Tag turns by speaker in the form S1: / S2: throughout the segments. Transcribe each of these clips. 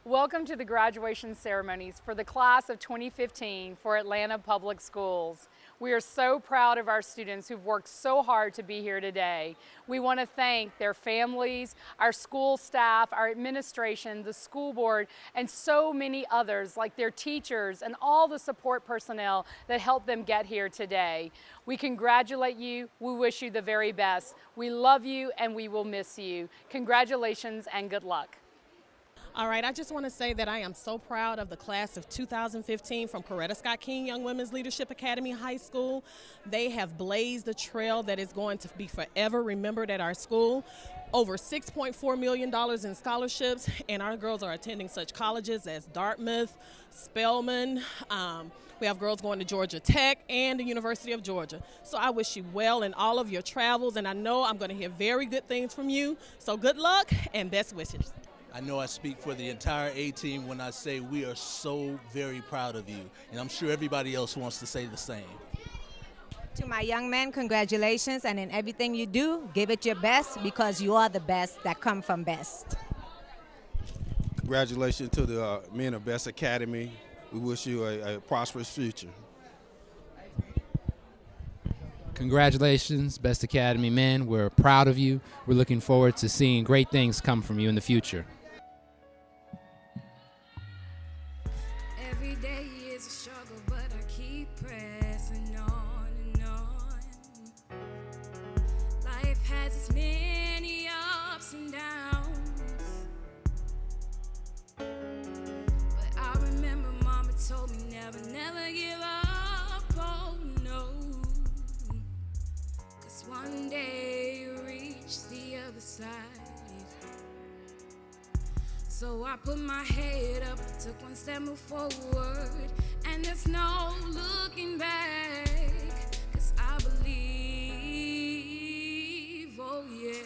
S1: Welcome to the graduation ceremonies for the class of 2015 for Atlanta Public Schools. We are so proud of our students who've worked so hard to be here today. We want to thank their families, our school staff, our administration, the school board, and so many others like their teachers and all the support personnel that helped them get here today. We congratulate you. We wish you the very best. We love you and we will miss you. Congratulations and good luck.
S2: All right, I just want to say that I am so proud of the class of 2015 from Corretta Scott King Young Women's Leadership Academy High School. They have blazed a trail that is going to be forever remembered at our school. Over $6.4 million in scholarships, and our girls are attending such colleges as Dartmouth, Spelman. We have girls going to Georgia Tech and the University of Georgia. So I wish you well in all of your travels, and I know I'm going to hear very good things from you. So good luck and best wishes.
S3: I know I speak for the entire A-team when I say we are so very proud of you, and I'm sure everybody else wants to say the same.
S4: To my young men, congratulations, and in everything you do, give it your best because you are the best that come from best.
S5: Congratulations to the men of Best Academy. We wish you a prosperous future.
S6: Congratulations, Best Academy men. We're proud of you. We're looking forward to seeing great things come from you in the future.
S7: Every day is a struggle, but I keep pressing on and on. Life has its many ups and downs, but I remember Mama told me never, never give up, oh no. 'Cause one day you reach the other side. So I put my head up, took one step, moved forward, and there's no looking back, 'cause I believe, oh yeah.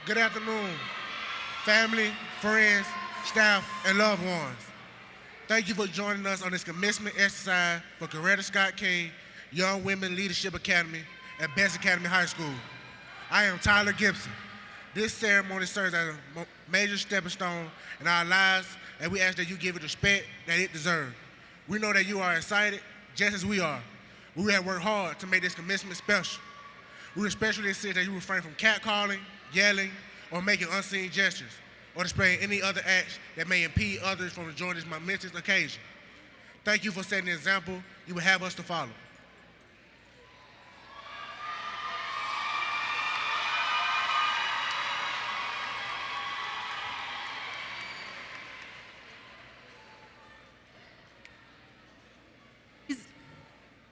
S8: Good afternoon, family, friends, staff, and loved ones. Thank you for joining us on this commencement exercise for Corretta Scott King Young Women Leadership Academy at Best Academy High School. I am Tyler Gibson. This ceremony serves as a major stepping stone in our lives, and we ask that you give it the respect that it deserves. We know that you are excited, just as we are. We have worked hard to make this commencement special. We especially insist that you refrain from catcalling, yelling, or making unseen gestures, or displaying any other acts that may impede others from enjoying this momentous occasion. Thank you for setting the example you will have us to follow.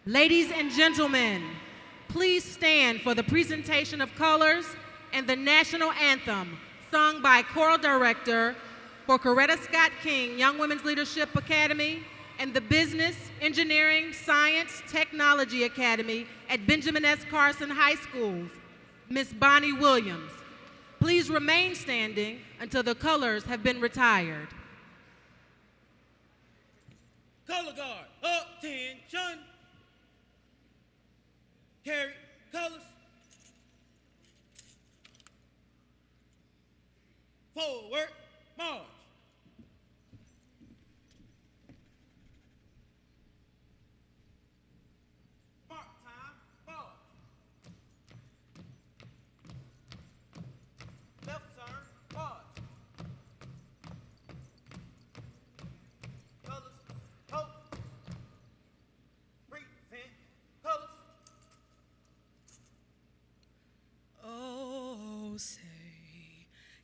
S9: Ladies and gentlemen, please stand for the presentation of colors and the national anthem sung by choral director for Corretta Scott King Young Women's Leadership Academy and the Business, Engineering, Science, Technology Academy at Benjamin S. Carson High Schools, Ms. Bonnie Williams. Please remain standing until the colors have been retired.
S10: Color guard, attention. Carry colors. Forward, march. Mark time, march. Left turn, march. Colors, hope. Present, colors.
S7: Oh, say,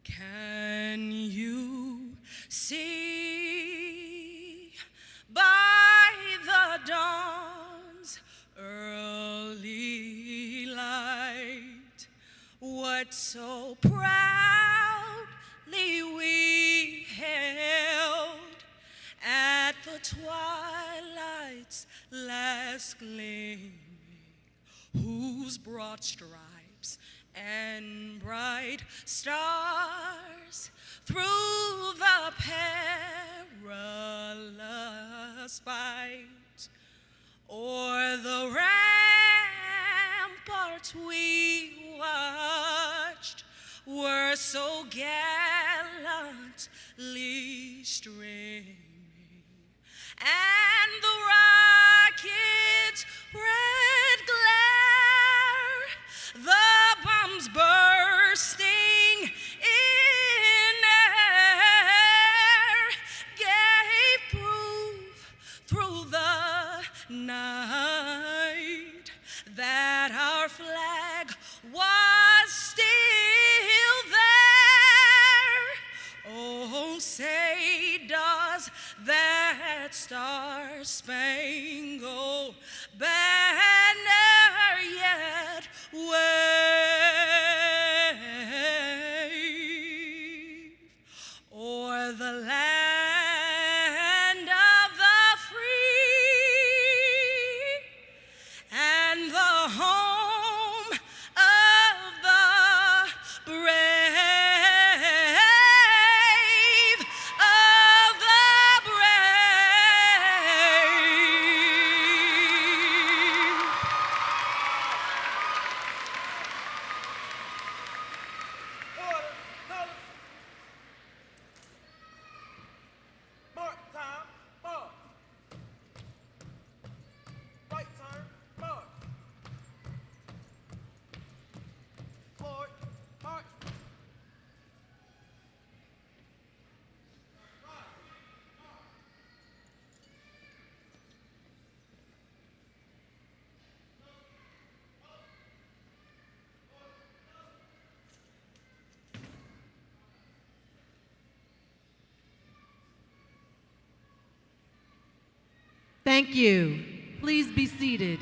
S7: can you see by the dawn's early light what so proudly we held at the twilight's last gleaming, whose broad stripes and bright stars through the perilous fight o'er the ramparts we watched were so gallantly streaming, and the rocket's red glare, the bombs bursting in air, gave proof through the night that our flag was still there. Oh, say does that star-spangled banner yet wave o'er the land of the free and the home of the brave, of the brave.
S10: Order, colors. Mark time, march. Right turn, march. Forward, march.
S9: Thank you. Please be seated.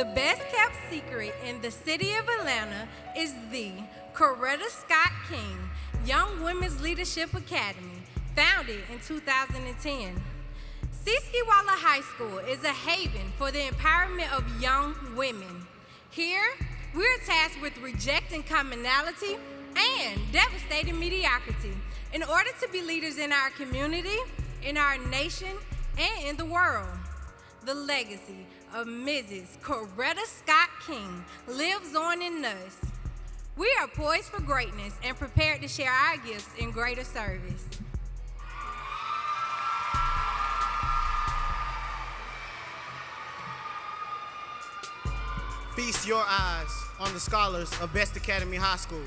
S7: The best kept secret in the city of Atlanta is the Corretta Scott King Young Women's Leadership Academy, founded in 2010. Siskiwala High School is a haven for the empowerment of young women. Here, we're tasked with rejecting commonality and devastating mediocrity in order to be leaders in our community, in our nation, and in the world. The legacy of Mrs. Corretta Scott King lives on in us. We are poised for greatness and prepared to share our gifts in greater service.
S11: Feast your eyes on the scholars of Best Academy High School.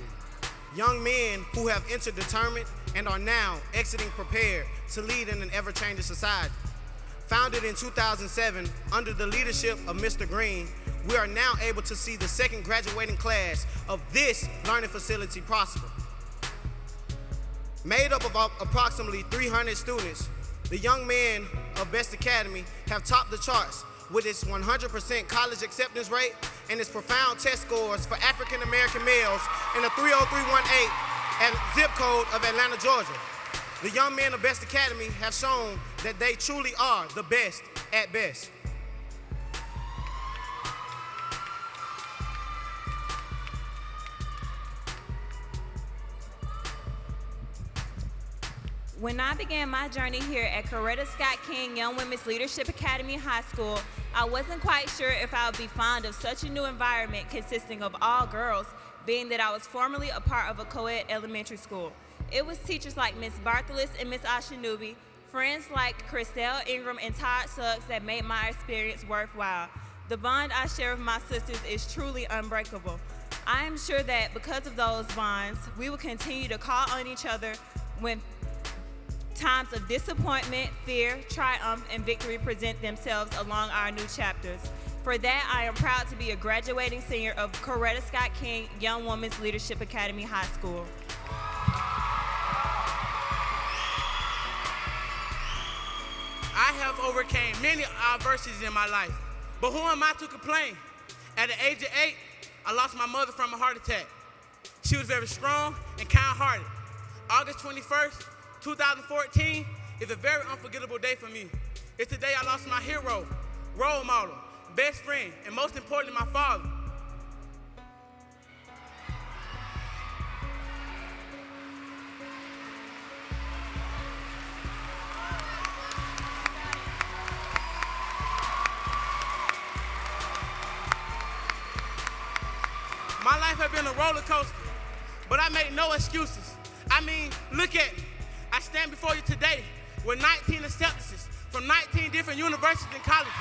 S11: Young men who have entered determined and are now exiting prepared to lead in an ever-changing society. Founded in 2007 under the leadership of Mr. Green, we are now able to see the second graduating class of this learning facility prosper. Made up of approximately 300 students, the young men of Best Academy have topped the charts with its 100% college acceptance rate and its profound test scores for African American males in the 30318 and zip code of Atlanta, Georgia. The young men of Best Academy have shown that they truly are the best at best.
S12: When I began my journey here at Corretta Scott King Young Women's Leadership Academy High School, I wasn't quite sure if I would be fond of such a new environment consisting of all girls, being that I was formerly a part of a co-ed elementary school. It was teachers like Ms. Barthelus and Ms. Ashanubi, friends like Christelle Ingram and Todd Suggs that made my experience worthwhile. The bond I share with my sisters is truly unbreakable. I am sure that because of those bonds, we will continue to call on each other when times of disappointment, fear, triumph, and victory present themselves along our new chapters. For that, I am proud to be a graduating senior of Corretta Scott King Young Women's Leadership Academy High School.
S10: I have overcame many adversities in my life, but who am I to complain? At the age of 8, I lost my mother from a heart attack. She was very strong and kind-hearted. August 21st, 2014 is a very unforgettable day for me. It's the day I lost my hero, role model, best friend, and most importantly, my father. My life has been a roller coaster, but I make no excuses. I mean, look at me. I stand before you today with 19 acceptances from 19 different universities and colleges.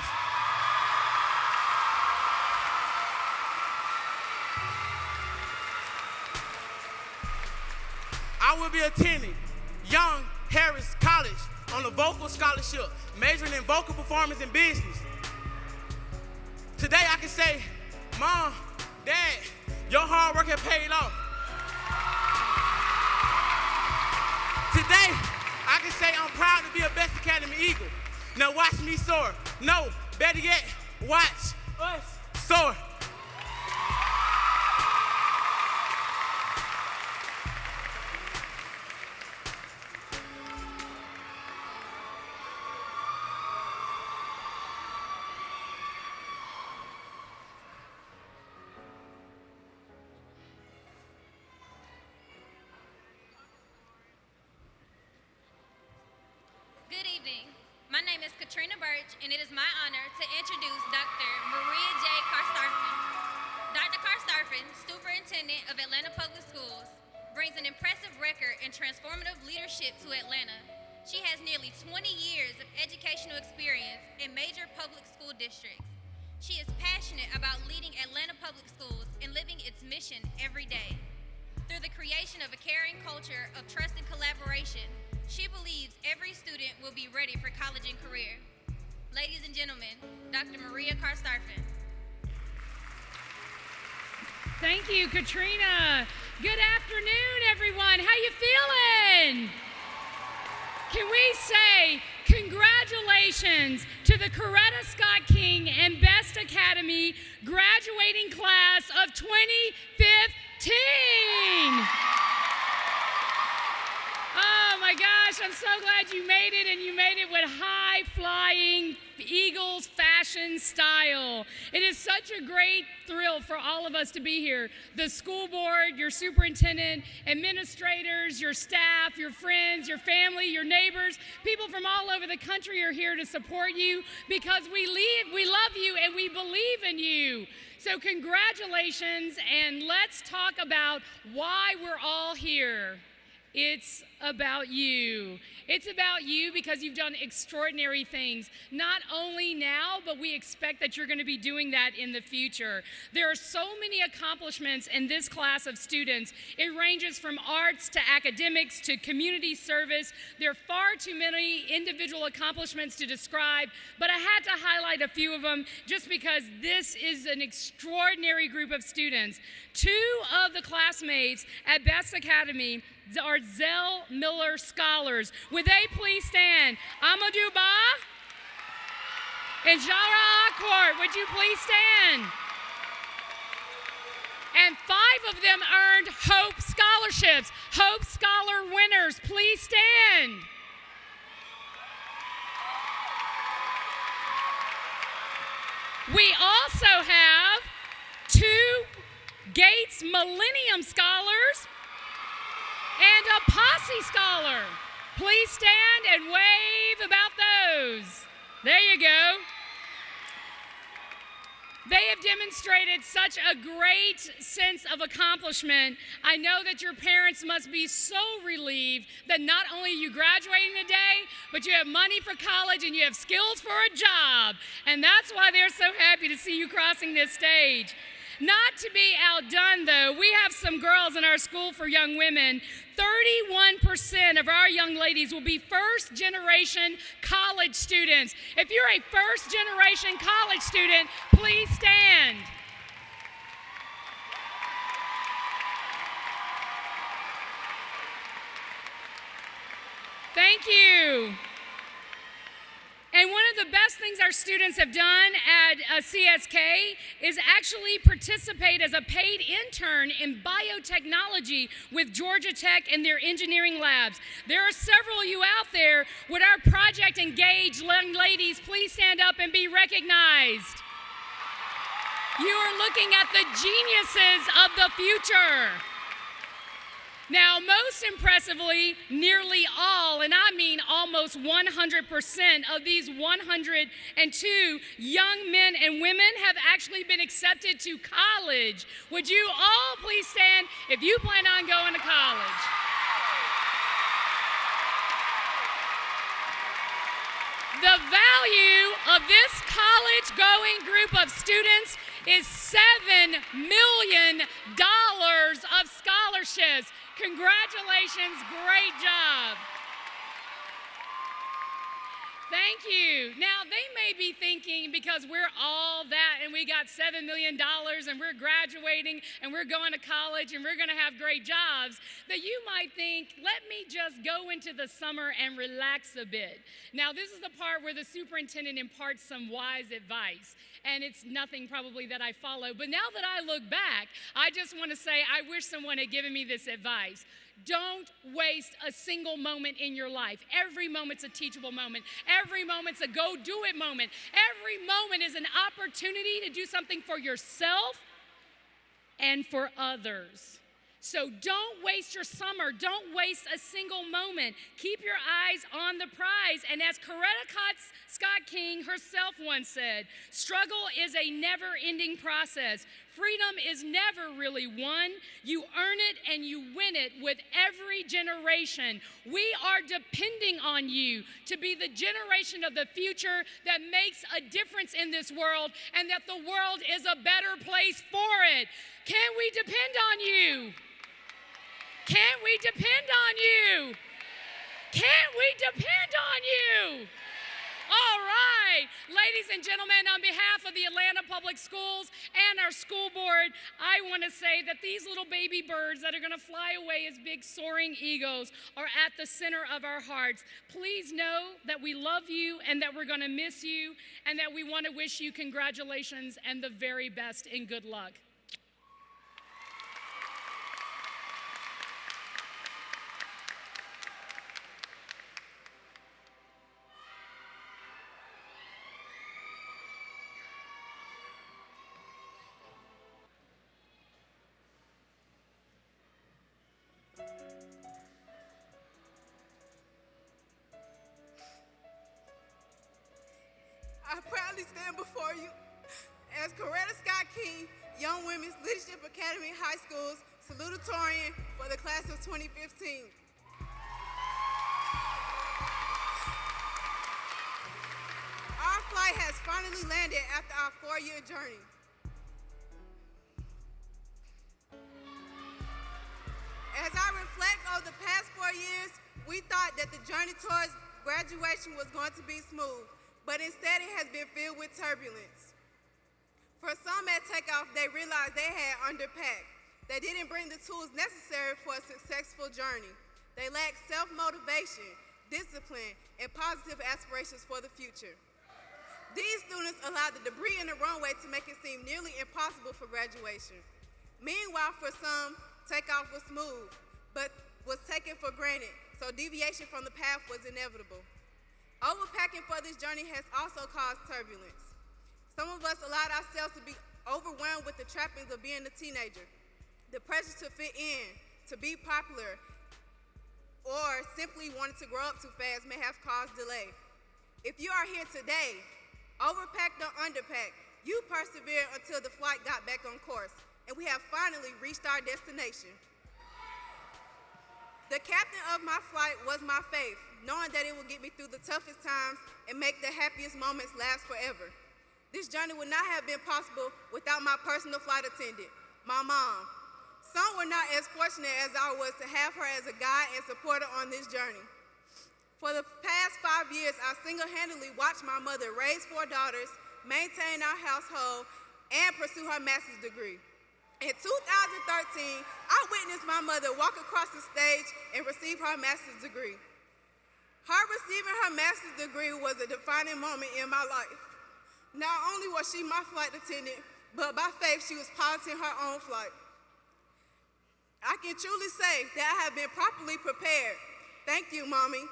S10: I will be attending Young Harris College on a vocal scholarship, majoring in vocal performance and business. Today I can say, Mom, Dad, your hard work has paid off. Today, I can say I'm proud to be a Best Academy Eagle. Now watch me soar. No, better yet, watch us soar.
S13: Good evening. My name is Katrina Birch, and it is my honor to introduce Dr. Maria J. Karstarfin. Dr. Karstarfin, Superintendent of Atlanta Public Schools, brings an impressive record in transformative leadership to Atlanta. She has nearly 20 years of educational experience in major public school districts. She is passionate about leading Atlanta Public Schools and living its mission every day. Through the creation of a caring culture of trust and collaboration, she believes every student will be ready for college and career. Ladies and gentlemen, Dr. Maria Karstarfin.
S1: Thank you, Katrina. Good afternoon, everyone. How you feeling? Can we say congratulations to the the Corretta Scott King and Best Academy graduating class of 2015. Oh my gosh, I'm so glad you made it, and you made it with high-flying Eagles fashion style. It is such a great thrill for all of us to be here. The school board, your superintendent, administrators, your staff, your friends, your family, your neighbors, people from all over the country are here to support you because we love you and we believe in you. So congratulations, and let's talk about why we're all here. It's about you. It's about you because you've done extraordinary things, not only now, but we expect that you're going to be doing that in the future. There are so many accomplishments in this class of students. It ranges from arts to academics to community service. There are far too many individual accomplishments to describe, but I had to highlight a few of them just because this is an extraordinary group of students. Two of the classmates at Best Academy are Zell Miller Scholars. Would they please stand? Amadou Ba and Jara Akort, would you please stand? And 5 of them earned Hope Scholarships. Hope Scholar winners, please stand. We also have 2 Gates Millennium Scholars and a Posse Scholar. Please stand and wave about those. There you go. They have demonstrated such a great sense of accomplishment. I know that your parents must be so relieved that not only are you graduating today, but you have money for college and you have skills for a job. And that's why they're so happy to see you crossing this stage. Not to be outdone, though, we have some girls in our school for young women. 31% of our young ladies will be first-generation college students. If you're a first-generation college student, please stand. Thank you. And one of the best things our students have done at CSK is actually participate as a paid intern in biotechnology with Georgia Tech and their engineering labs. There are several of you out there. Would our project engaged young ladies please stand up and be recognized? You are looking at the geniuses of the future. Now, most impressively, nearly all, and I mean almost 100% of these 102 young men and women have actually been accepted to college. Would you all please stand if you plan on going to college? The value of this college-going group of students is $7 million of scholarships. Congratulations, great job. Thank you. Now, they may be thinking, because we're all that and we got $7 million and we're graduating and we're going to college and we're going to have great jobs, that you might think, let me just go into the summer and relax a bit. Now, this is the part where the superintendent imparts some wise advice, and it's nothing probably that I follow. But now that I look back, I just want to say I wish someone had given me this advice. Don't waste a single moment in your life. Every moment's a teachable moment. Every moment's a go-do-it moment. Every moment is an opportunity to do something for yourself and for others. So don't waste your summer. Don't waste a single moment. Keep your eyes on the prize. And as Corretta Scott King herself once said, struggle is a never-ending process. Freedom is never really won. You earn it and you win it with every generation. We are depending on you to be the generation of the future that makes a difference in this world and that the world is a better place for it. Can we depend on you? Can we depend on you? Can we depend on you? All right. Ladies and gentlemen, on behalf of the Atlanta Public Schools and our school board, I want to say that these little baby birds that are going to fly away as big soaring eagles are at the center of our hearts. Please know that we love you and that we're going to miss you and that we want to wish you congratulations and the very best and good luck.
S14: I proudly stand before you as Corretta Scott King Young Women's Leadership Academy High School's Salutatorian for the class of 2015. Our flight has finally landed after our 4-year journey. As I reflect over the past 4 years, we thought that the journey towards graduation was going to be smooth, but instead it has been filled with turbulence. For some at takeoff, they realized they had underpacked. They didn't bring the tools necessary for a successful journey. They lacked self-motivation, discipline, and positive aspirations for the future. These students allowed the debris in the runway to make it seem nearly impossible for graduation. Meanwhile, for some, takeoff was smooth, but was taken for granted, so deviation from the path was inevitable. Overpacking for this journey has also caused turbulence. Some of us allowed ourselves to be overwhelmed with the trappings of being a teenager. The pressure to fit in, to be popular, or simply wanting to grow up too fast may have caused delay. If you are here today, overpacked or underpacked, you persevered until the flight got back on course, and we have finally reached our destination. The captain of my flight was my faith, knowing that it would get me through the toughest times and make the happiest moments last forever. This journey would not have been possible without my personal flight attendant, my mom. Some were not as fortunate as I was to have her as a guide and supporter on this journey. For the past 5 years, I single-handedly watched my mother raise 4 daughters, maintain our household, and pursue her master's degree. In 2013, I witnessed my mother walk across the stage and receive her master's degree. Her receiving her master's degree was a defining moment in my life. Not only was she my flight attendant, but by faith, she was piloting her own flight. I can truly say that I have been properly prepared. Thank you, Mommy.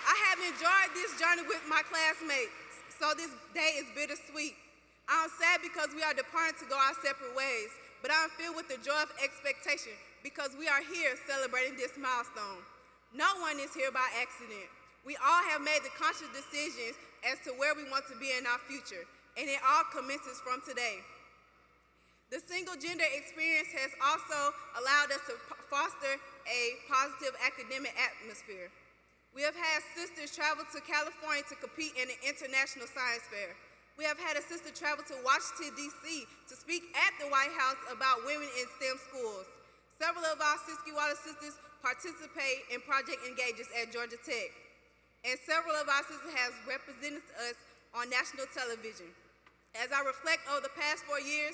S14: I have enjoyed this journey with my classmates, so this day is bittersweet. I'm sad because we are departing to go our separate ways, but I'm filled with the joy of expectation because we are here celebrating this milestone. No one is here by accident. We all have made the conscious decisions as to where we want to be in our future, and it all commences from today. The single-gender experience has also allowed us to foster a positive academic atmosphere. We have had sisters travel to California to compete in an international science fair. We have had a sister travel to Washington, D.C. to speak at the White House about women in STEM schools. Several of our Siskiyou sisters participate in project engagements at Georgia Tech. And several of our sisters have represented us on national television. As I reflect over the past 4 years,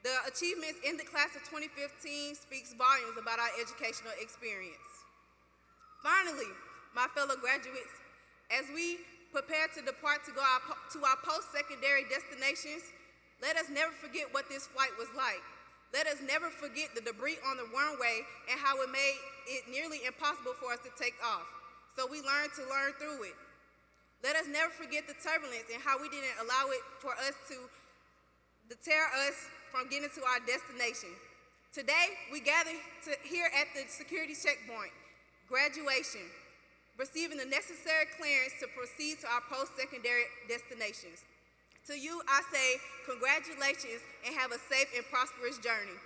S14: the achievements in the class of 2015 speaks volumes about our educational experience. Finally, my fellow graduates, as we prepare to depart to go to our post-secondary destinations, let us never forget what this flight was like. Let us never forget the debris on the runway and how it made it nearly impossible for us to take off. So we learned to learn through it. Let us never forget the turbulence and how we didn't allow it for us to deter us from getting to our destination. Today, we gather here at the security checkpoint, graduation, receiving the necessary clearance to proceed to our post-secondary destinations. To you, I say congratulations and have a safe and prosperous journey.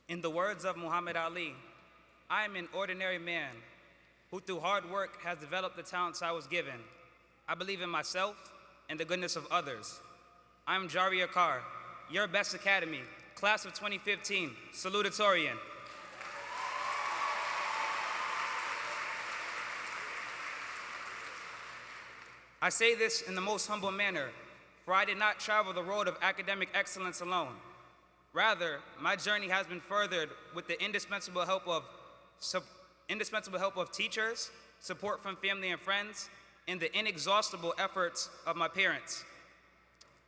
S15: In the words of Muhammad Ali, I am an ordinary man who through hard work has developed the talents I was given. I believe in myself and the goodness of others. I'm Jaria Carr, your best academy, class of 2015, Salutatorian. I say this in the most humble manner, for I did not travel the road of academic excellence alone. Rather, my journey has been furthered with the indispensable help of teachers, support from family and friends, and the inexhaustible efforts of my parents.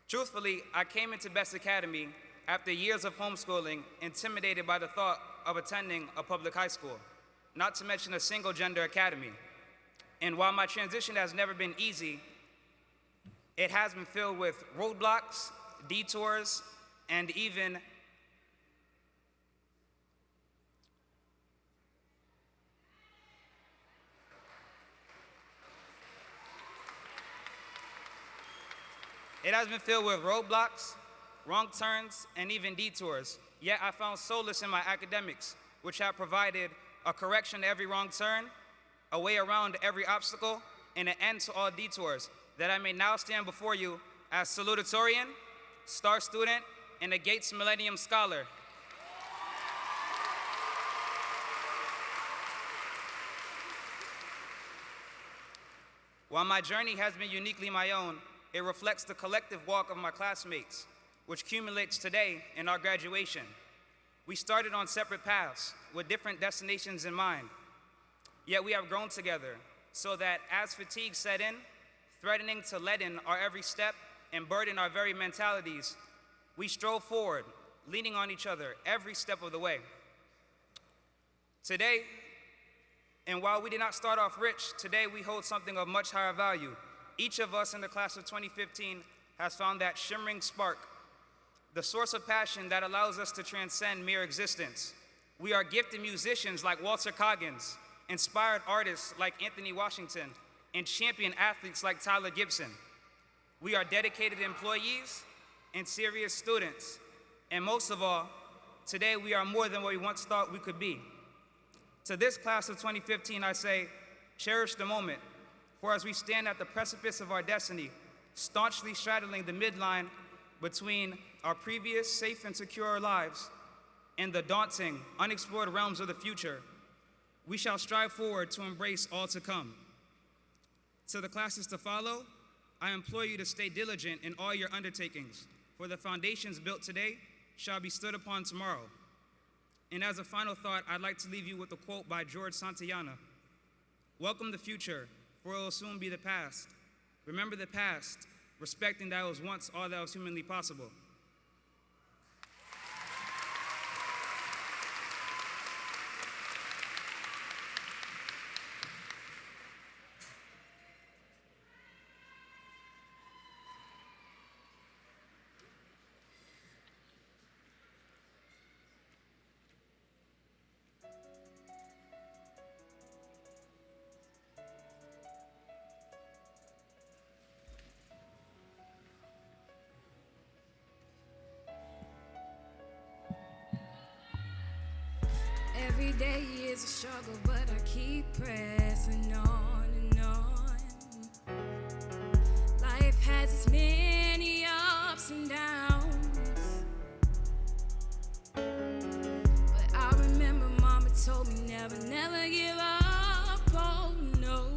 S15: Truthfully, I came into Best Academy after years of homeschooling, intimidated by the thought of attending a public high school, not to mention a single-gender academy. And while my transition has never been easy, it has been filled with roadblocks, detours, and even wrong turns, and even detours. Yet I found solace in my academics, which have provided a correction to every wrong turn, a way around every obstacle, and an end to all detours, that I may now stand before you as salutatorian, star student, and a Gates Millennium Scholar. While my journey has been uniquely my own, it reflects the collective walk of my classmates, which culminates today in our graduation. We started on separate paths with different destinations in mind, yet we have grown together so that as fatigue set in, threatening to leaden our every step and burden our very mentalities, we strove forward, leaning on each other every step of the way. Today, and while we did not start off rich, today we hold something of much higher value. Each of us in the class of 2015 has found that shimmering spark, the source of passion that allows us to transcend mere existence. We are gifted musicians like Walter Coggins, inspired artists like Anthony Washington, and champion athletes like Tyler Gibson. We are dedicated employees and serious students. And most of all, today we are more than what we once thought we could be. To this class of 2015, I say, cherish the moment, for as we stand at the precipice of our destiny, staunchly straddling the midline between our previous safe and secure lives and the daunting, unexplored realms of the future, we shall strive forward to embrace all to come. To the classes to follow, I implore you to stay diligent in all your undertakings, for the foundations built today shall be stood upon tomorrow. And as a final thought, I'd like to leave you with a quote by George Santayana. Welcome the future, for it will soon be the past. Remember the past, respecting that it was once all that was humanly possible.
S16: Every day is a struggle, but I keep pressing on and on. Life has its many ups and downs, but I remember Mama told me never, never give up, oh no.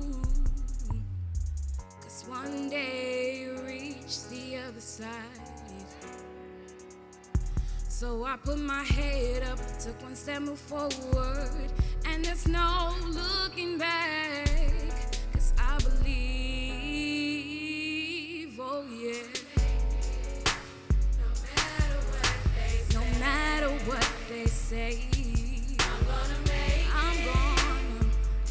S16: 'Cause one day you reach the other side. So I put my head up, took one step, moved forward, and there's no looking back, 'cause I believe, oh yeah. No matter what they say, I'm gonna make it.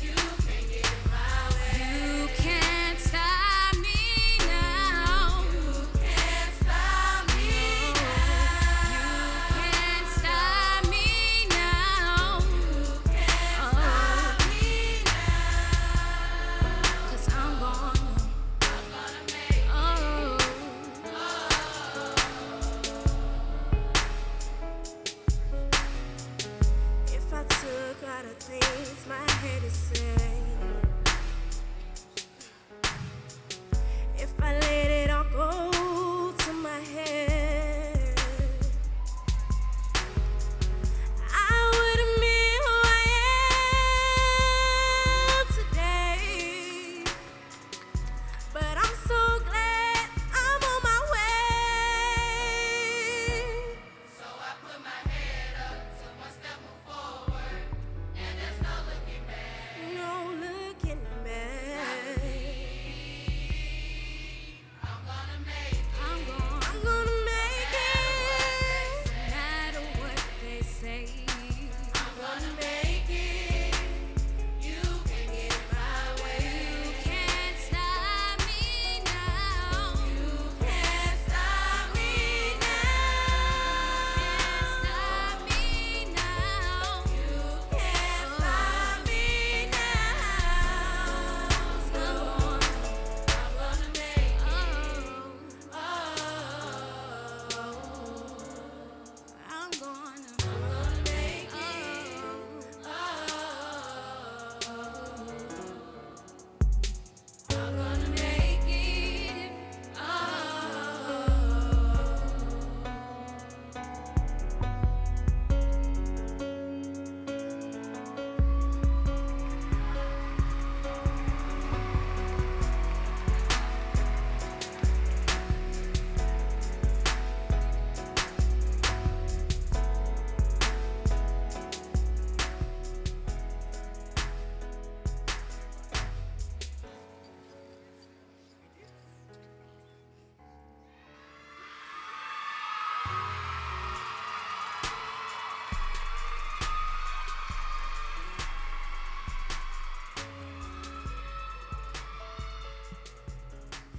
S16: You can't get in my way. You can't stop me now. You can't stop me now.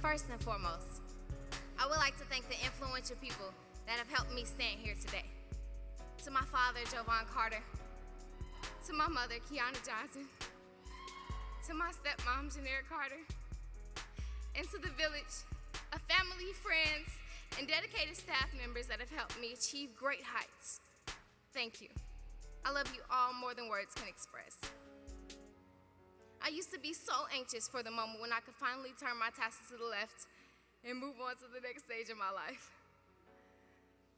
S13: First and foremost, I would like to thank the influential people that have helped me stand here today. To my father, Jovan Carter, to my mother, Kiana Johnson, to my stepmom, Janera Carter, and to the village of family, friends, and dedicated staff members that have helped me achieve great heights. Thank you. I love you all more than words can express. I used to be so anxious for the moment when I could finally turn my tassel to the left and move on to the next stage of my life.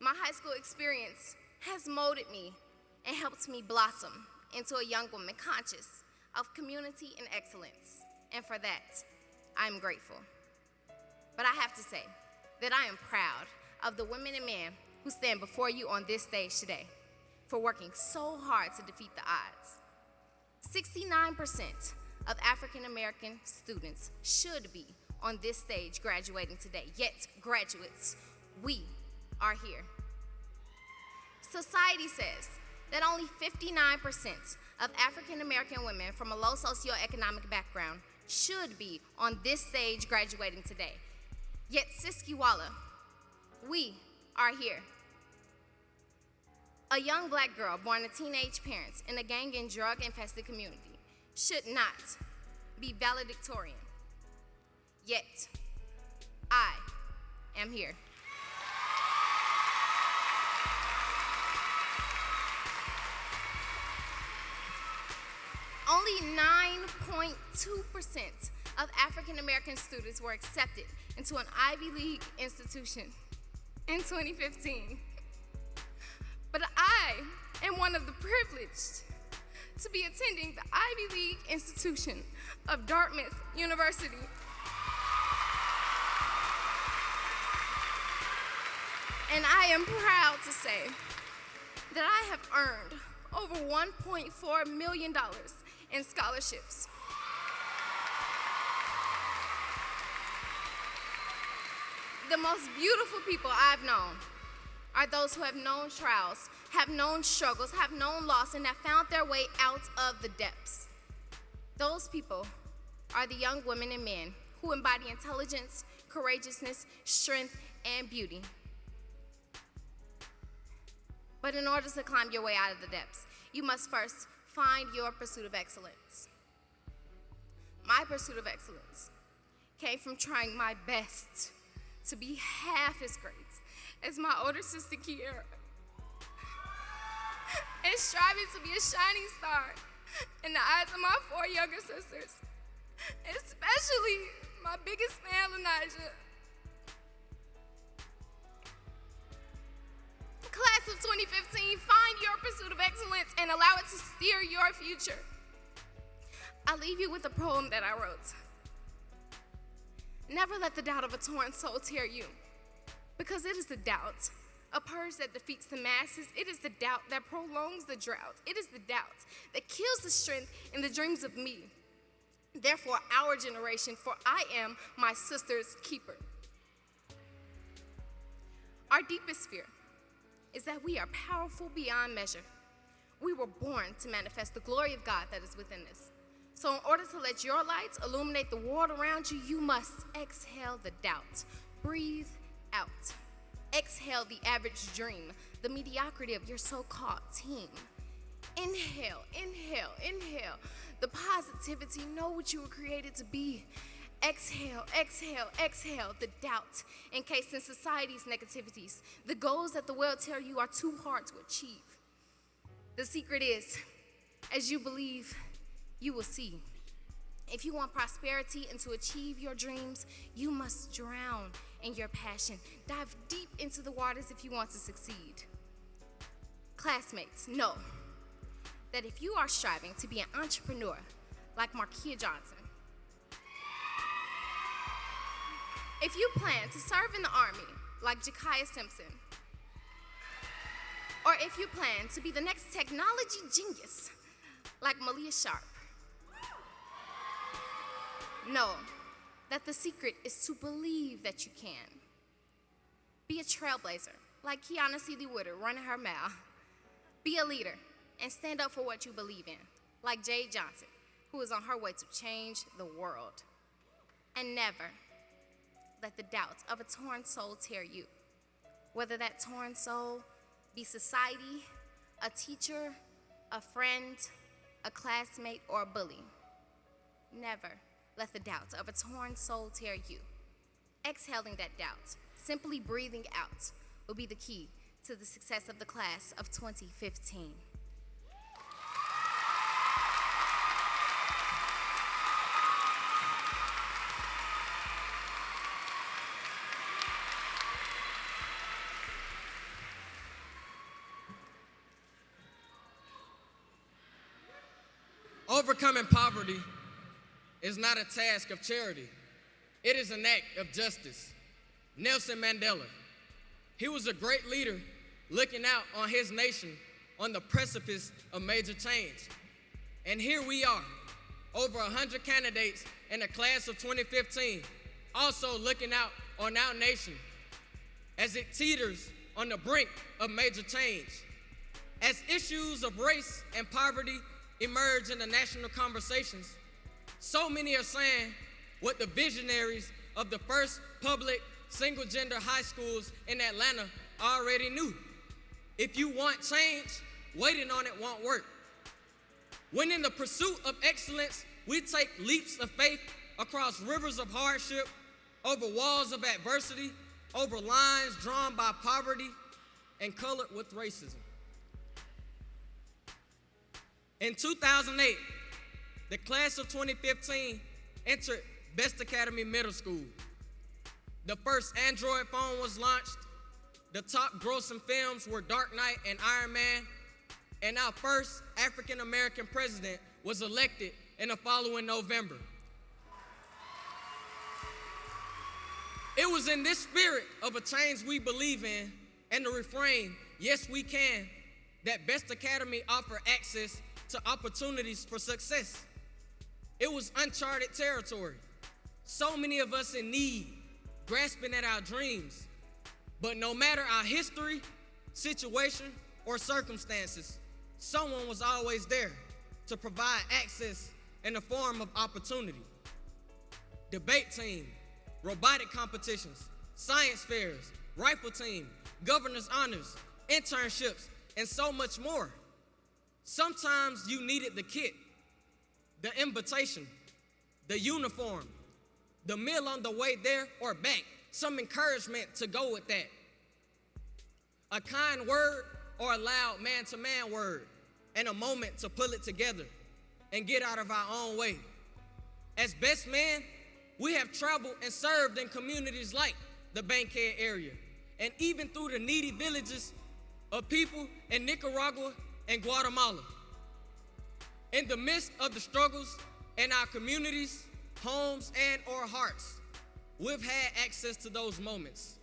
S13: My high school experience has molded me and helped me blossom into a young woman conscious of community and excellence. And for that, I'm grateful. But I have to say that I am proud of the women and men who stand before you on this stage today for working so hard to defeat the odds. 69% of African American students should be on this stage graduating today, yet graduates, we are here. Society says that only 59% of African American women from a low socioeconomic background should be on this stage graduating today. Yet Siskiwala, we are here. A young black girl born to teenage parents in a gang and drug-infested community should not be valedictorian. Yet, I am here. Only 9.2% of African American students were accepted into an Ivy League institution in 2015. But I am one of the privileged to be attending the Ivy League institution of Dartmouth University. And I am proud to say that I have earned over $1.4 million in scholarships. The most beautiful people I've known are those who have known trials, have known struggles, have known loss, and have found their way out of the depths. Those people are the young women and men who embody intelligence, courageousness, strength, and beauty. But in order to climb your way out of the depths, you must first find your pursuit of excellence. My pursuit of excellence came from trying my best to be half as great as my older sister, Kiera, and striving to be a shining star in the eyes of my 4 younger sisters, especially my biggest fan, Lanijah. Class of 2015, find your pursuit of excellence and allow it to steer your future. I leave you with a poem that I wrote. Never let the doubt of a torn soul tear you, because it is the doubt, a purge that defeats the masses. It is the doubt that prolongs the drought. It is the doubt that kills the strength in the dreams of me. Therefore, our generation, for I am my sister's keeper. Our deepest fear is that we are powerful beyond measure. We were born to manifest the glory of God that is within us. So in order to let your lights illuminate the world around you, you must exhale the doubt. Breathe out. Exhale the average dream, the mediocrity of your so-called team. Inhale, inhale, inhale the positivity. Know what you were created to be. Exhale, exhale, exhale the doubt encased in society's negativities, the goals that the world tell you are too hard to achieve. The secret is, as you believe, you will see. If you want prosperity and to achieve your dreams, you must drown in your passion. Dive deep into the waters if you want to succeed. Classmates, know that if you are striving to be an entrepreneur like Markia Johnson, if you plan to serve in the Army like Jakaya Simpson, or if you plan to be the next technology genius like Malia Sharp, know that the secret is to believe that you can. Be a trailblazer like Kiana C.D. Woodard running her mile. Be a leader and stand up for what you believe in, like Jade Johnson, who is on her way to change the world. And never,
S17: let the doubts of a torn soul tear you. Whether that torn soul be society, a teacher, a friend, a classmate, or a bully. Never let the doubts of a torn soul tear you. Exhaling that doubt, simply breathing out, will be the key to the success of the class of 2015.
S18: Overcoming poverty is not a task of charity. It is an act of justice. Nelson Mandela, he was a great leader looking out on his nation on the precipice of major change. And here we are, over 100 candidates in the class of 2015, also looking out on our nation as it teeters on the brink of major change. As issues of race and poverty emerge in the national conversations, so many are saying what the visionaries of the first public single-gender high schools in Atlanta already knew. If you want change, waiting on it won't work. When in the pursuit of excellence, we take leaps of faith across rivers of hardship, over walls of adversity, over lines drawn by poverty and colored with racism. In 2008, the class of 2015 entered Best Academy Middle School. The first Android phone was launched. The top grossing films were Dark Knight and Iron Man. And our first African American president was elected in the following November. It was in this spirit of a change we believe in and the refrain, "Yes, we can," that Best Academy offered access to opportunities for success. It was uncharted territory. So many of us in need, grasping at our dreams. But no matter our history, situation, or circumstances, someone was always there to provide access in the form of opportunity. Debate team, robotic competitions, science fairs, rifle team, governor's honors, internships, and so much more. Sometimes you needed the kit, the invitation, the uniform, the meal on the way there or back, some encouragement to go with that. A kind word or a loud man-to-man word, and a moment to pull it together and get out of our own way. As best men, we have traveled and served in communities like the Bankhead area, and even through the needy villages of people in Nicaragua and Guatemala. In the midst of the struggles in our communities, homes, and or hearts, we've had access to those moments.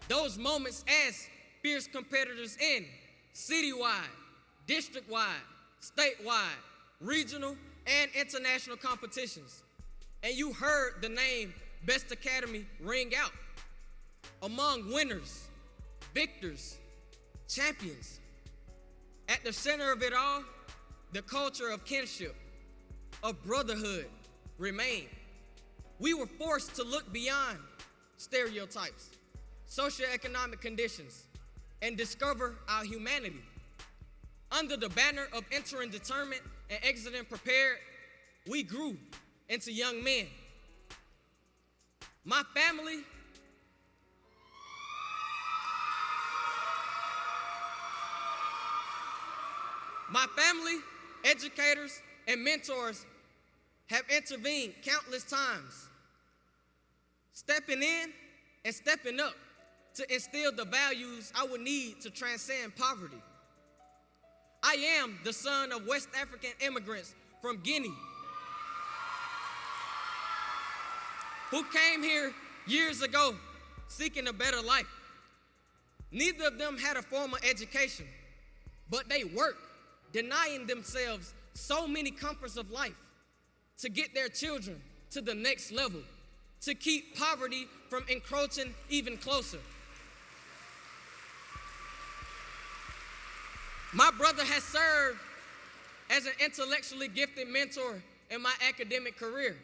S18: Those moments as fierce competitors in citywide, district-wide, statewide, regional, and international competitions. And you heard the name Best Academy ring out. Among winners, victors, champions. At the center of it all, the culture of kinship, of brotherhood remained. We were forced to look beyond stereotypes, socioeconomic conditions, and discover our humanity. Under the banner of entering determined and exiting prepared, we grew into young men. My family educators, and mentors have intervened countless times, stepping in and stepping up to instill the values I would need to transcend poverty. I am the son of West African immigrants from Guinea who came here years ago seeking a better life. Neither of them had a formal education, but they worked, denying themselves so many comforts of life to get their children to the next level, to keep poverty from encroaching even closer. My brother has served as an intellectually gifted mentor in my academic career,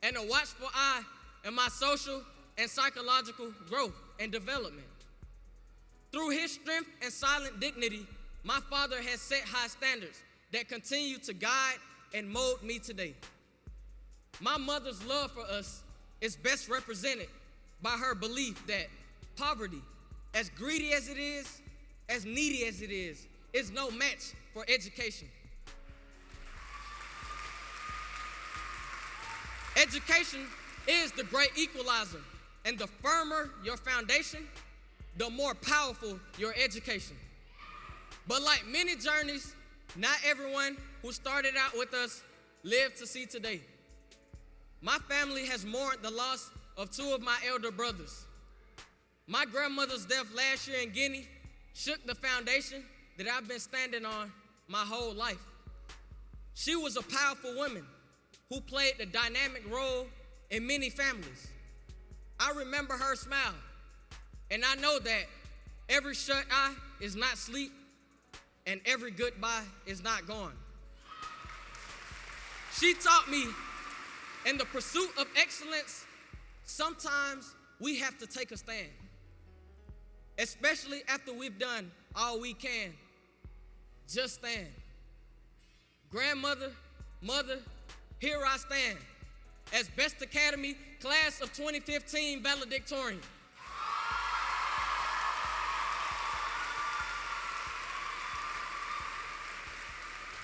S18: and a watchful eye and my social and psychological growth and development. Through his strength and silent dignity, my father has set high standards that continue to guide and mold me today. My mother's love for us is best represented by her belief that poverty, as greedy as it is, as needy as it is no match for education. Education is the great equalizer, and the firmer your foundation, the more powerful your education. But like many journeys, not everyone who started out with us lived to see today. My family has mourned the loss of two of my elder brothers. My grandmother's death last year in Guinea shook the foundation that I've been standing on my whole life. She was a powerful woman who played the dynamic role in many families. I remember her smile, and I know that every shut eye is not sleep, and every goodbye is not gone. She taught me, in the pursuit of excellence, sometimes we have to take a stand, especially after we've done all we can. Just stand. Grandmother, mother, here I stand as Best Academy Class of 2015 Valedictorian.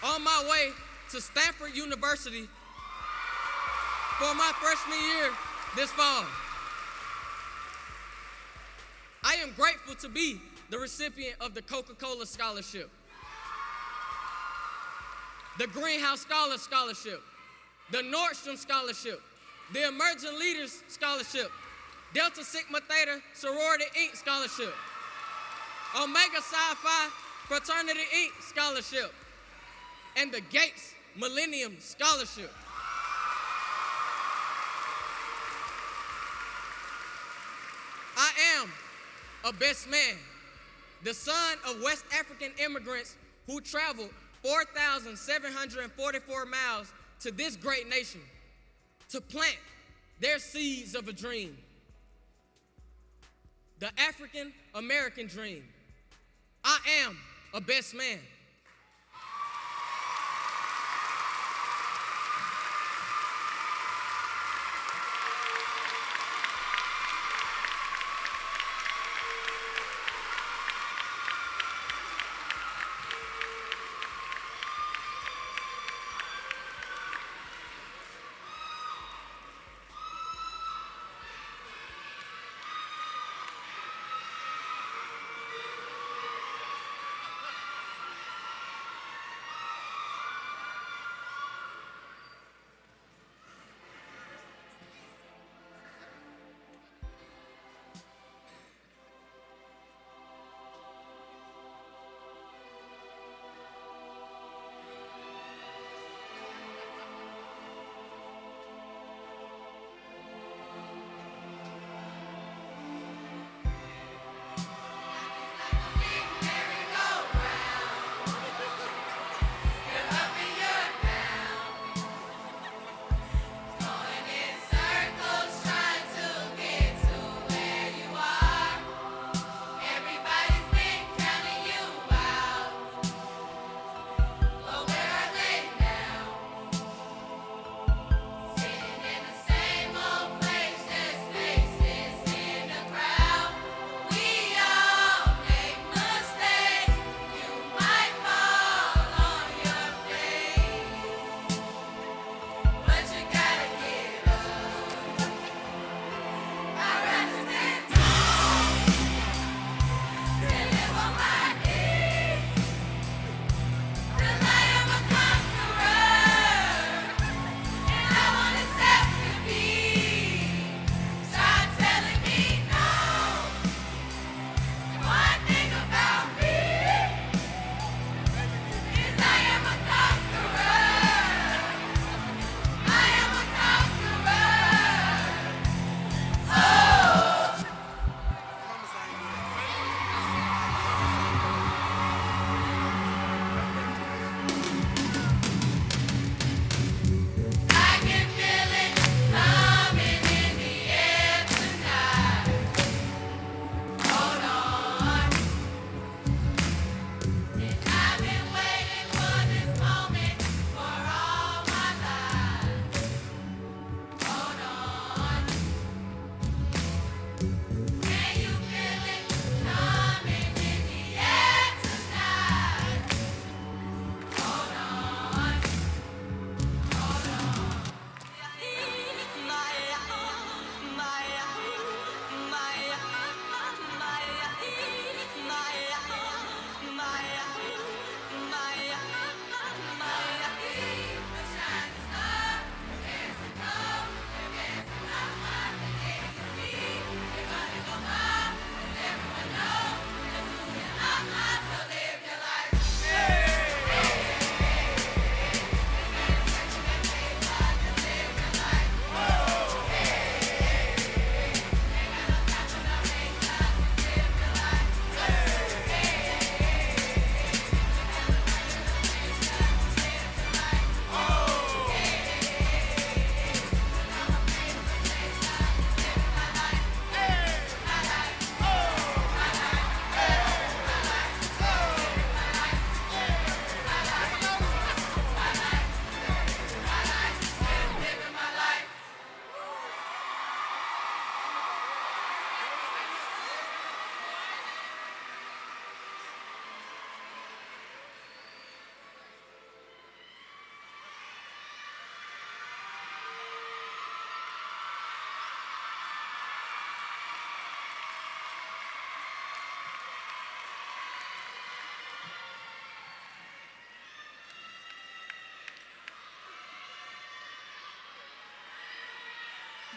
S18: On my way to Stanford University for my freshman year this fall. I am grateful to be the recipient of the Coca-Cola Scholarship, the Greenhouse Scholar Scholarship, the Nordstrom Scholarship, the Emerging Leaders Scholarship, Delta Sigma Theta Sorority Inc. Scholarship, Omega Psi Phi Fraternity Inc. Scholarship, and the Gates Millennium Scholarship. I am a best man, the son of West African immigrants who traveled 4,744 miles to this great nation to plant their seeds of a dream. The African American dream. I am a best man.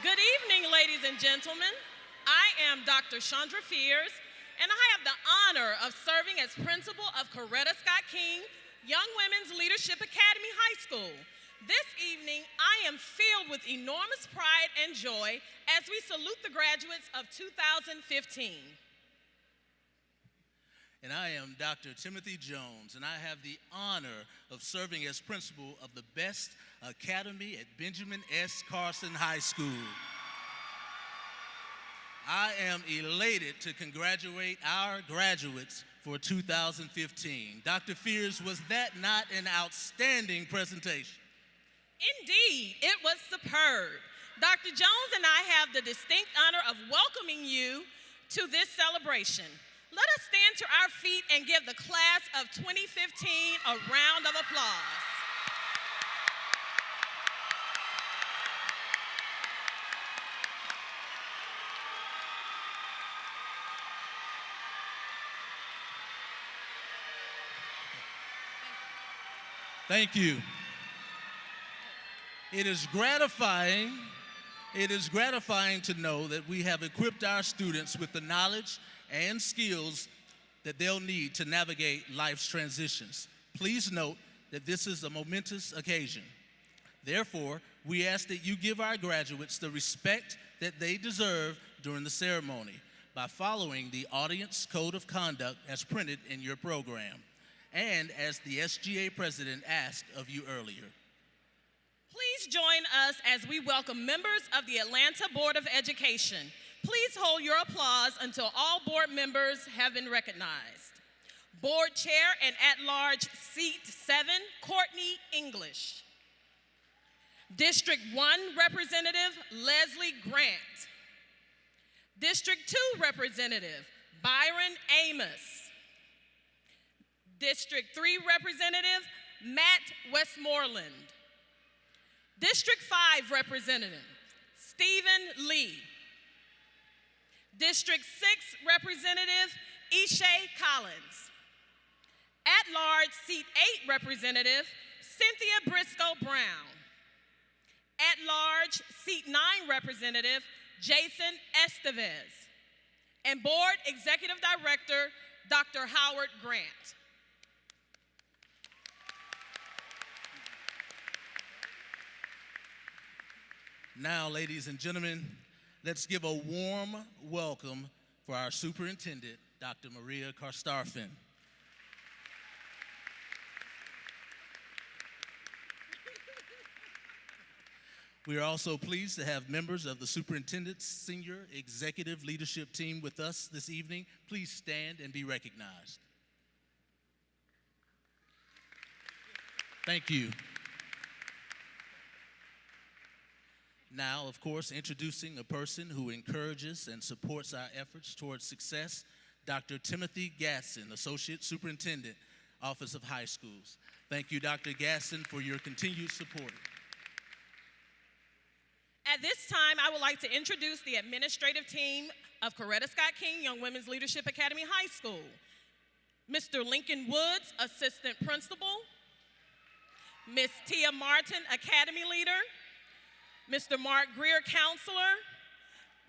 S2: Good evening, ladies and gentlemen. I am Dr. Chandra Fears, and I have the honor of serving as principal of Corretta Scott King Young Women's Leadership Academy High School. This evening, I am filled with enormous pride and joy as we salute the graduates of 2015.
S3: And I am Dr. Timothy Jones, and I have the honor of serving as principal of the Best Academy at Benjamin S. Carson High School. I am elated to congratulate our graduates for 2015. Dr. Fears, was that not an outstanding presentation?
S2: Indeed, it was superb. Dr. Jones and I have the distinct honor of welcoming you to this celebration. Let us stand to our feet and give the class of 2015 a round of applause.
S3: Thank you. It is gratifying to know that we have equipped our students with the knowledge and skills that they'll need to navigate life's transitions. Please note that this is a momentous occasion. Therefore, we ask that you give our graduates the respect that they deserve during the ceremony by following the audience code of conduct as printed in your program, and as the SGA president asked of you earlier.
S2: Please join us as we welcome members of the Atlanta Board of Education. Please hold your applause until all board members have been recognized. Board Chair and at-large Seat 7, Courtney English. District 1 Representative, Leslie Grant. District 2 Representative, Byron Amos. District 3 Representative, Matt Westmoreland. District 5 Representative, Stephen Lee. District 6 Representative, Ishay Collins. At-large Seat 8 Representative, Cynthia Briscoe Brown. At-large Seat 9 Representative, Jason Estevez. And Board Executive Director, Dr. Howard Grant.
S3: Now, ladies and gentlemen, let's give a warm welcome for our superintendent, Dr. Maria Karstarfin. We are also pleased to have members of the superintendent's senior executive leadership team with us this evening. Please stand and be recognized. Thank you. Now, of course, introducing a person who encourages and supports our efforts towards success, Dr. Timothy Gasson, Associate Superintendent, Office of High Schools. Thank you, Dr. Gasson, for your continued support.
S2: At this time, I would like to introduce the administrative team of Corretta Scott King Young Women's Leadership Academy High School. Mr. Lincoln Woods, Assistant Principal. Ms. Tia Martin, Academy Leader. Mr. Mark Greer, Counselor,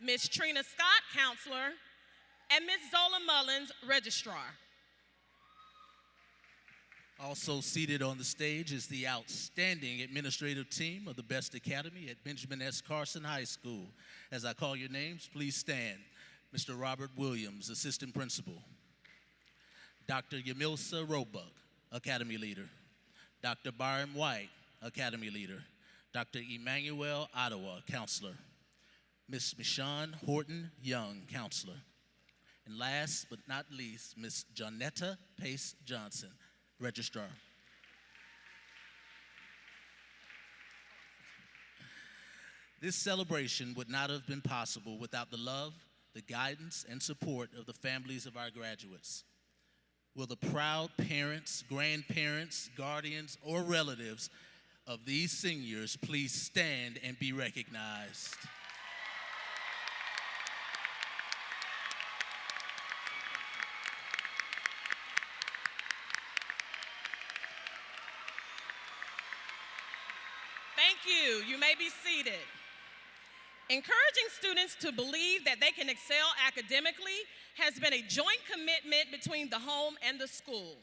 S2: Ms. Trina Scott, Counselor, and Ms. Zola Mullins, Registrar.
S3: Also seated on the stage is the outstanding administrative team of the Best Academy at Benjamin S. Carson High School. As I call your names, please stand. Mr. Robert Williams, Assistant Principal. Dr. Yamilsa Roebuck, Academy Leader. Dr. Byron White, Academy Leader. Dr. Emmanuel Ottawa, Counselor. Ms. Michonne Horton Young, Counselor. And last but not least, Ms. Jonetta Pace Johnson, Registrar. This celebration would not have been possible without the love, the guidance, and support of the families of our graduates. Will the proud parents, grandparents, guardians, or relatives of these seniors please stand and be recognized?
S2: Thank you. You may be seated. Encouraging students to believe that they can excel academically has been a joint commitment between the home and the school.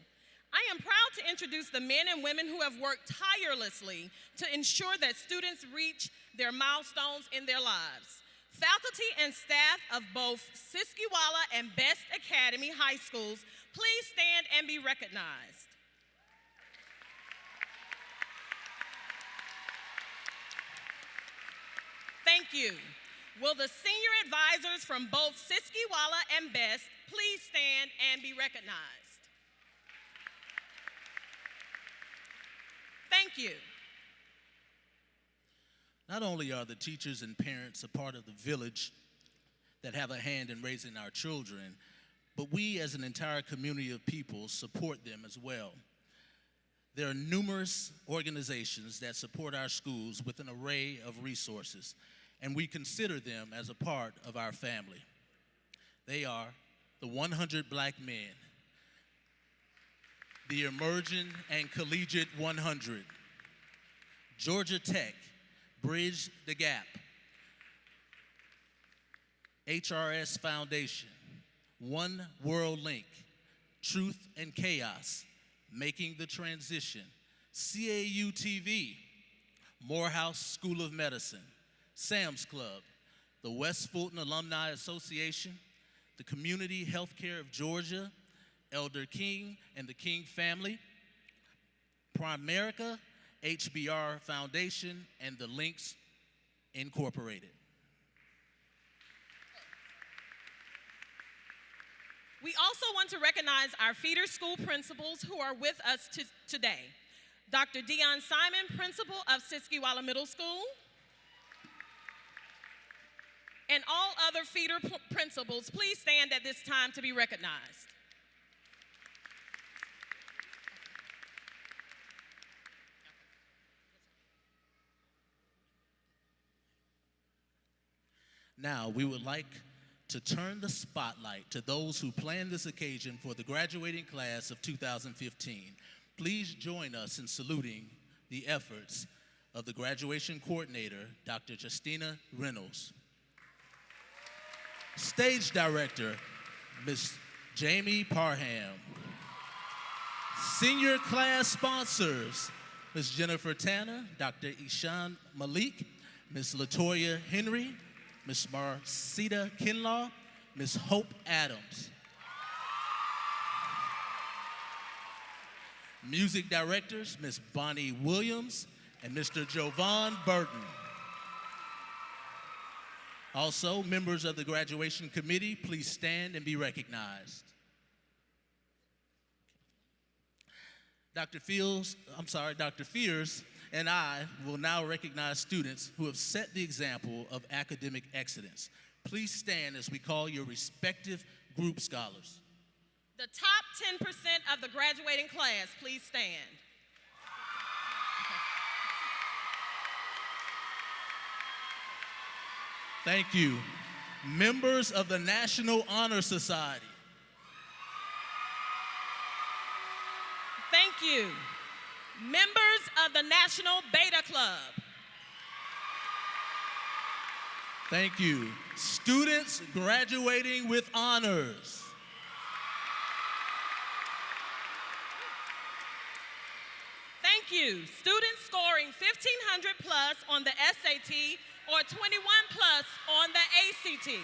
S2: I am proud to introduce the men and women who have worked tirelessly to ensure that students reach their milestones in their lives. Faculty and staff of both Siskiwala and Best Academy high schools, please stand and be recognized. Thank you. Will the senior advisors from both Siskiwala and Best please stand and be recognized? Thank you.
S3: Not only are the teachers and parents a part of the village that have a hand in raising our children, but we as an entire community of people support them as well. There are numerous organizations that support our schools with an array of resources, and we consider them as a part of our family. They are the 100 Black Men, the Emerging and Collegiate 100, Georgia Tech, Bridge the Gap, HRS Foundation, One World Link, Truth and Chaos, Making the Transition, CAU TV, Morehouse School of Medicine, Sam's Club, the West Fulton Alumni Association, the Community Healthcare of Georgia, Elder King and the King family, Primerica, HBR Foundation, and the Links Incorporated.
S2: We also want to recognize our feeder school principals who are with us today. Dr. Dion Simon, principal of Siskiwala Middle School, and all other feeder principals, please stand at this time to be recognized.
S3: Now, we would like to turn the spotlight to those who planned this occasion for the graduating class of 2015. Please join us in saluting the efforts of the graduation coordinator, Dr. Justina Reynolds. Stage director, Ms. Jamie Parham. Senior class sponsors, Ms. Jennifer Tanner, Dr. Ishan Malik, Ms. Latoya Henry, Ms. Marcita Kinlaw, Ms. Hope Adams. Music directors, Ms. Bonnie Williams and Mr. Jovan Burton. Also, members of the graduation committee, please stand and be recognized. Dr. Fears and I will now recognize students who have set the example of academic excellence. Please stand as we call your respective group scholars.
S2: The top 10% of the graduating class, please stand.
S3: Thank you. Members of the National Honor Society.
S2: Thank you. Members of the National Beta Club.
S3: Thank you. Students graduating with honors.
S2: Thank you. Students scoring 1,500 plus on the SAT or 21 plus on the ACT.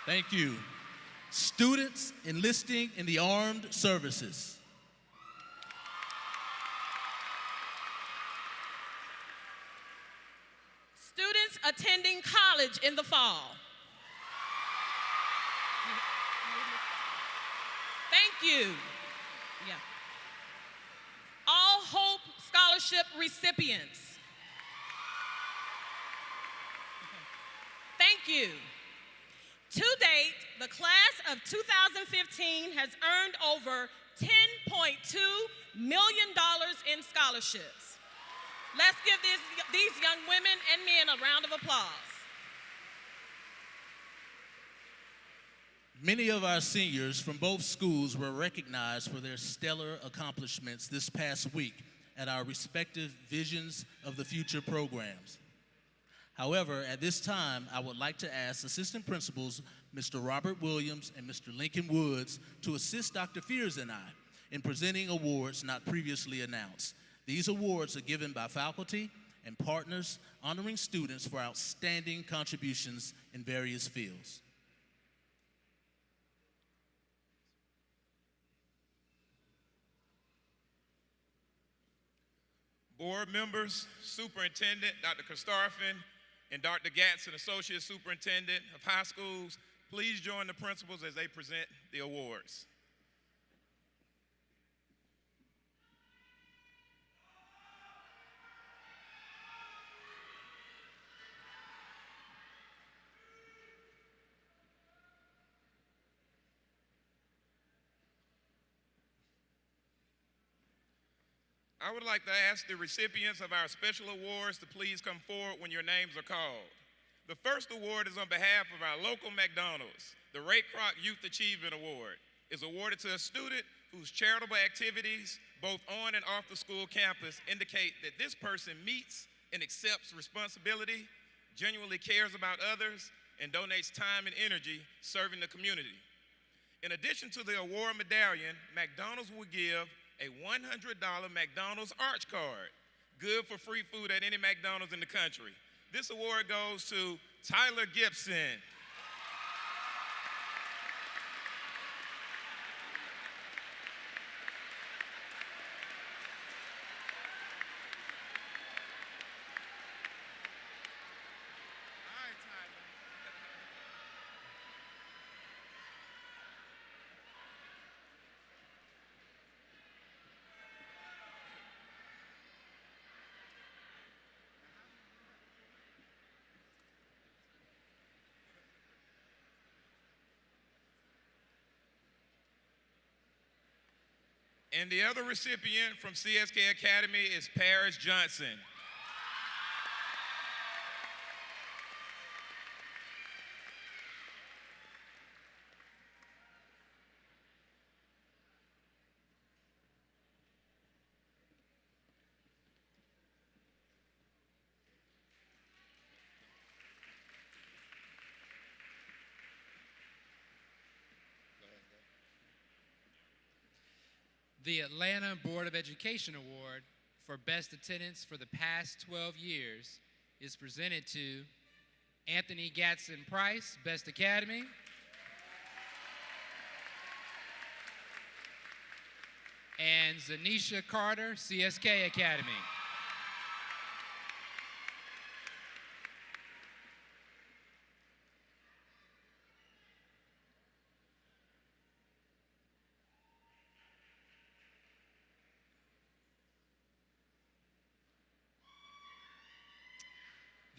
S3: Thank you. Students enlisting in the armed services.
S2: Students attending college in the fall. Thank you. Yeah. All Hope Scholarship recipients. Thank you. To date, the class of 2015 has earned over $10.2 million in scholarships. Let's give these young women and men a round of applause.
S3: Many of our seniors from both schools were recognized for their stellar accomplishments this past week at our respective visions of the future programs. However, at this time, I would like to ask Assistant Principals Mr. Robert Williams and Mr. Lincoln Woods to assist Dr. Fears and I in presenting awards not previously announced. These awards are given by faculty and partners honoring students for outstanding contributions in various fields.
S19: Board members, Superintendent Dr. Kostarfin, and Dr. Gatson, Associate Superintendent of High Schools, please join the principals as they present the awards. I would like to ask the recipients of our special awards to please come forward when your names are called. The first award is on behalf of our local McDonald's. The Ray Kroc Youth Achievement Award is awarded to a student whose charitable activities, both on and off the school campus, indicate that this person meets and accepts responsibility, genuinely cares about others, and donates time and energy serving the community. In addition to the award medallion, McDonald's will give a $100 McDonald's Arch Card, good for free food at any McDonald's in the country. This award goes to Tyler Gibson. And the other recipient from CSK Academy is Paris Johnson.
S6: The Atlanta Board of Education Award for Best Attendance for the past 12 years is presented to Anthony Gatson Price, Best Academy, and Zanisha Carter, CSK Academy.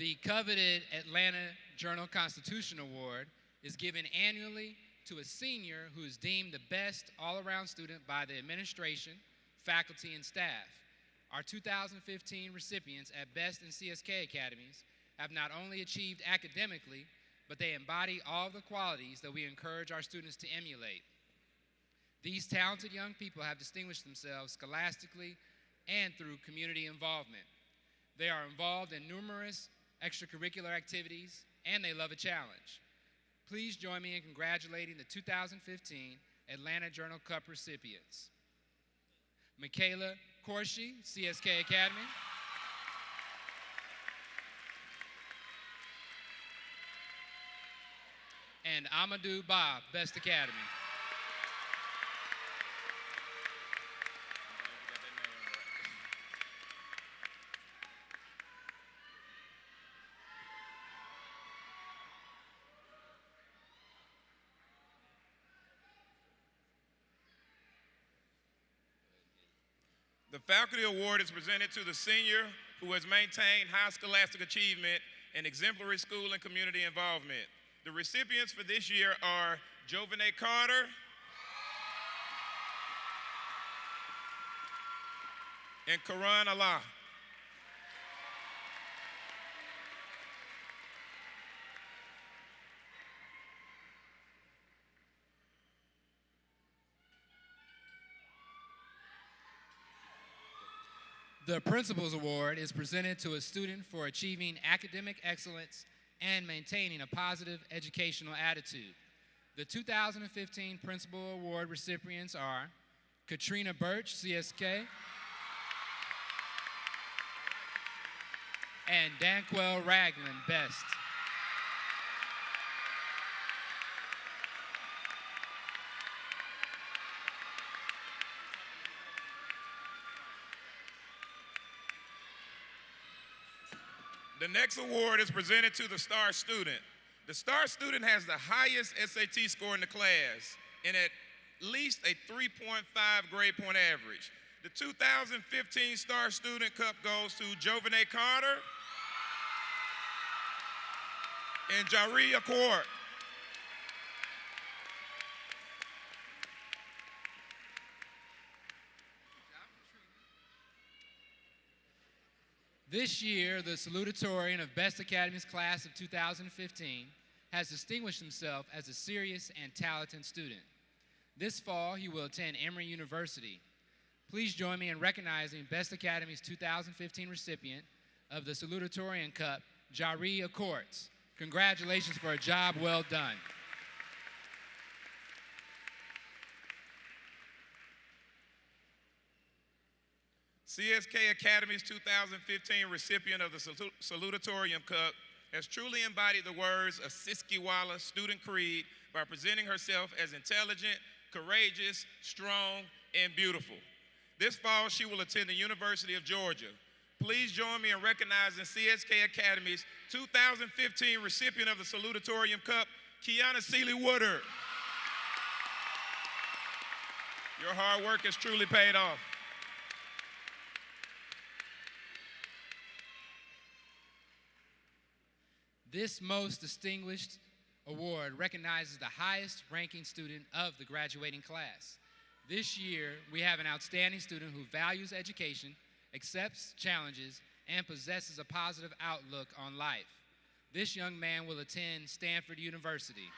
S6: The coveted Atlanta Journal-Constitution Award is given annually to a senior who is deemed the best all-around student by the administration, faculty, and staff. Our 2015 recipients at Best and CSK Academies have not only achieved academically, but they embody all the qualities that we encourage our students to emulate. These talented young people have distinguished themselves scholastically and through community involvement. They are involved in numerous extracurricular activities, and they love a challenge. Please join me in congratulating the 2015 Atlanta Journal Cup recipients. Michaela Corshi, CSK Academy. And Amadou Bob, Best Academy.
S19: The Faculty Award is presented to the senior who has maintained high scholastic achievement and exemplary school and community involvement. The recipients for this year are Jovene Carter and Karan Allah.
S6: The Principal's Award is presented to a student for achieving academic excellence and maintaining a positive educational attitude. The 2015 Principal Award recipients are Katrina Birch, CSK, and Danquel Ragland, Best.
S19: The next award is presented to the Star Student. The Star Student has the highest SAT score in the class and at least a 3.5 grade point average. The 2015 Star Student Cup goes to Jovanay Carter and Jaria Court.
S6: This year, the Salutatorian of Best Academy's class of 2015 has distinguished himself as a serious and talented student. This fall, he will attend Emory University. Please join me in recognizing Best Academy's 2015 recipient of the Salutatorian Cup, Jaria Courts. Congratulations for a job well done.
S19: CSK Academy's 2015 recipient of the Salutatorian Cup has truly embodied the words of Siskiwala Student Creed by presenting herself as intelligent, courageous, strong, and beautiful. This fall, she will attend the University of Georgia. Please join me in recognizing CSK Academy's 2015 recipient of the Salutatorian Cup, Kiana Seeley Woodard. Your hard work has truly paid off.
S6: This most distinguished award recognizes the highest ranking student of the graduating class. This year, we have an outstanding student who values education, accepts challenges, and possesses a positive outlook on life. This young man will attend Stanford University.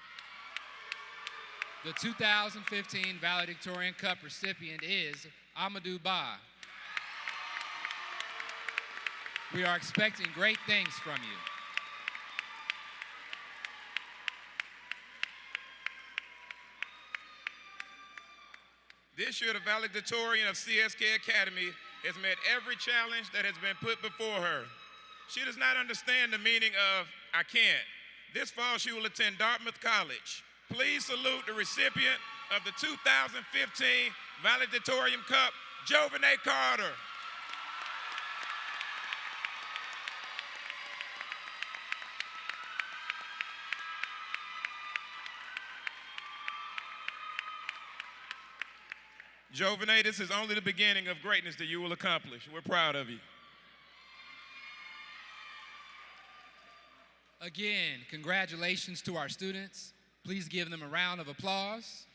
S6: The 2015 Valedictorian Cup recipient is Amadou Ba. We are expecting great things from you.
S19: This year, the valedictorian of CSK Academy has met every challenge that has been put before her. She does not understand the meaning of I can't. This fall, she will attend Dartmouth College. Please salute the recipient of the 2015 Valedictorian Cup, Jovanay Carter. Jovanay, this is only the beginning of greatness that you will accomplish. We're proud of you.
S6: Again, congratulations to our students. Please give them a round of applause.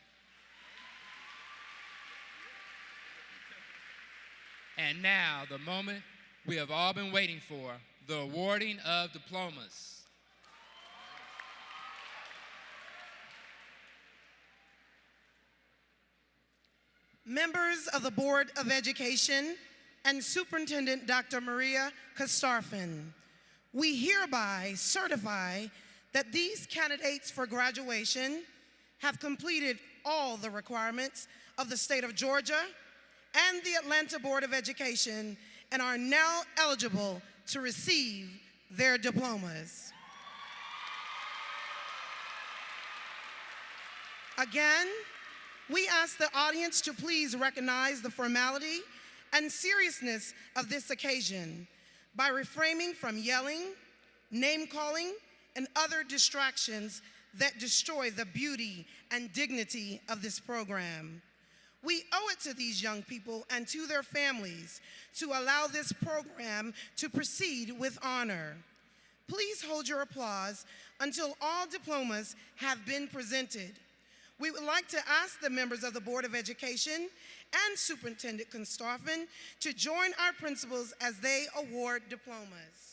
S6: And now, the moment we have all been waiting for, the awarding of diplomas.
S20: Members of the Board of Education and Superintendent Dr. Maria Kastarfin, we hereby certify that these candidates for graduation have completed all the requirements of the state of Georgia and the Atlanta Board of Education and are now eligible to receive their diplomas. Again, we ask the audience to please recognize the formality and seriousness of this occasion by refraining from yelling, name-calling, and other distractions that destroy the beauty and dignity of this program. We owe it to these young people and to their families to allow this program to proceed with honor. Please hold your applause until all diplomas have been presented. We would like to ask the members of the Board of Education and Superintendent Kastarfin to join our principals as they award diplomas.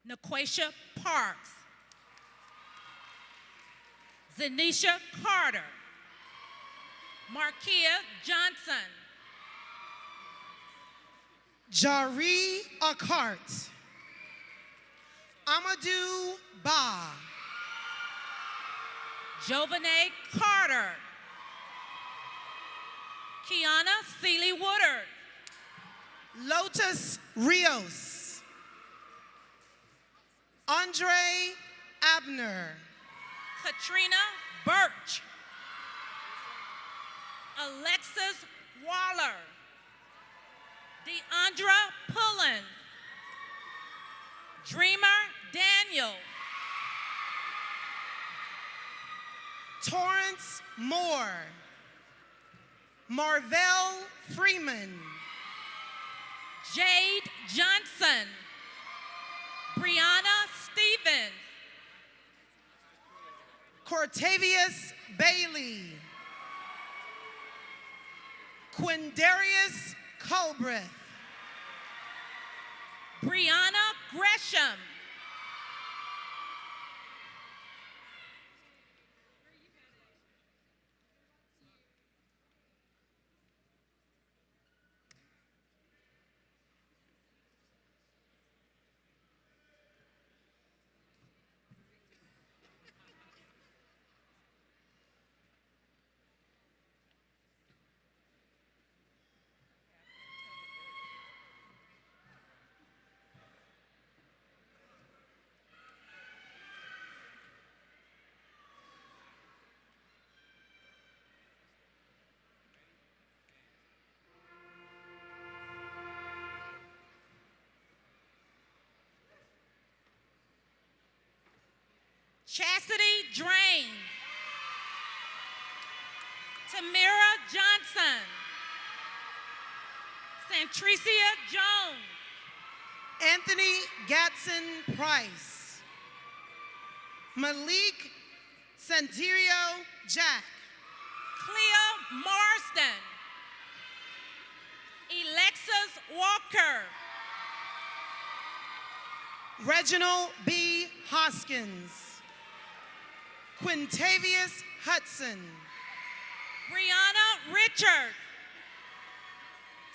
S9: Naquasia Parks, Zanisha Carter, Markia Johnson,
S20: Jari Akart, Amadou Ba,
S9: Jovanay Carter, Kiana Seeley Woodard,
S20: Lotus Rios, Andre Abner,
S9: Katrina Birch, Alexis Waller, Deandra Pullen, Dreamer Daniel,
S20: Torrance Moore, Marvell Freeman,
S9: Jade Johnson, Brianna Stevens,
S20: Cortavius Bailey, Quindarius Culbreth,
S9: Brianna Gresham, Chastity Drain, Tamira Johnson, Santricia Jones,
S20: Anthony Gatson Price, Malik Santirio Jack,
S9: Clea Marsden, Alexis Walker,
S20: Reginald B. Hoskins, Quintavious Hudson,
S9: Brianna Richards,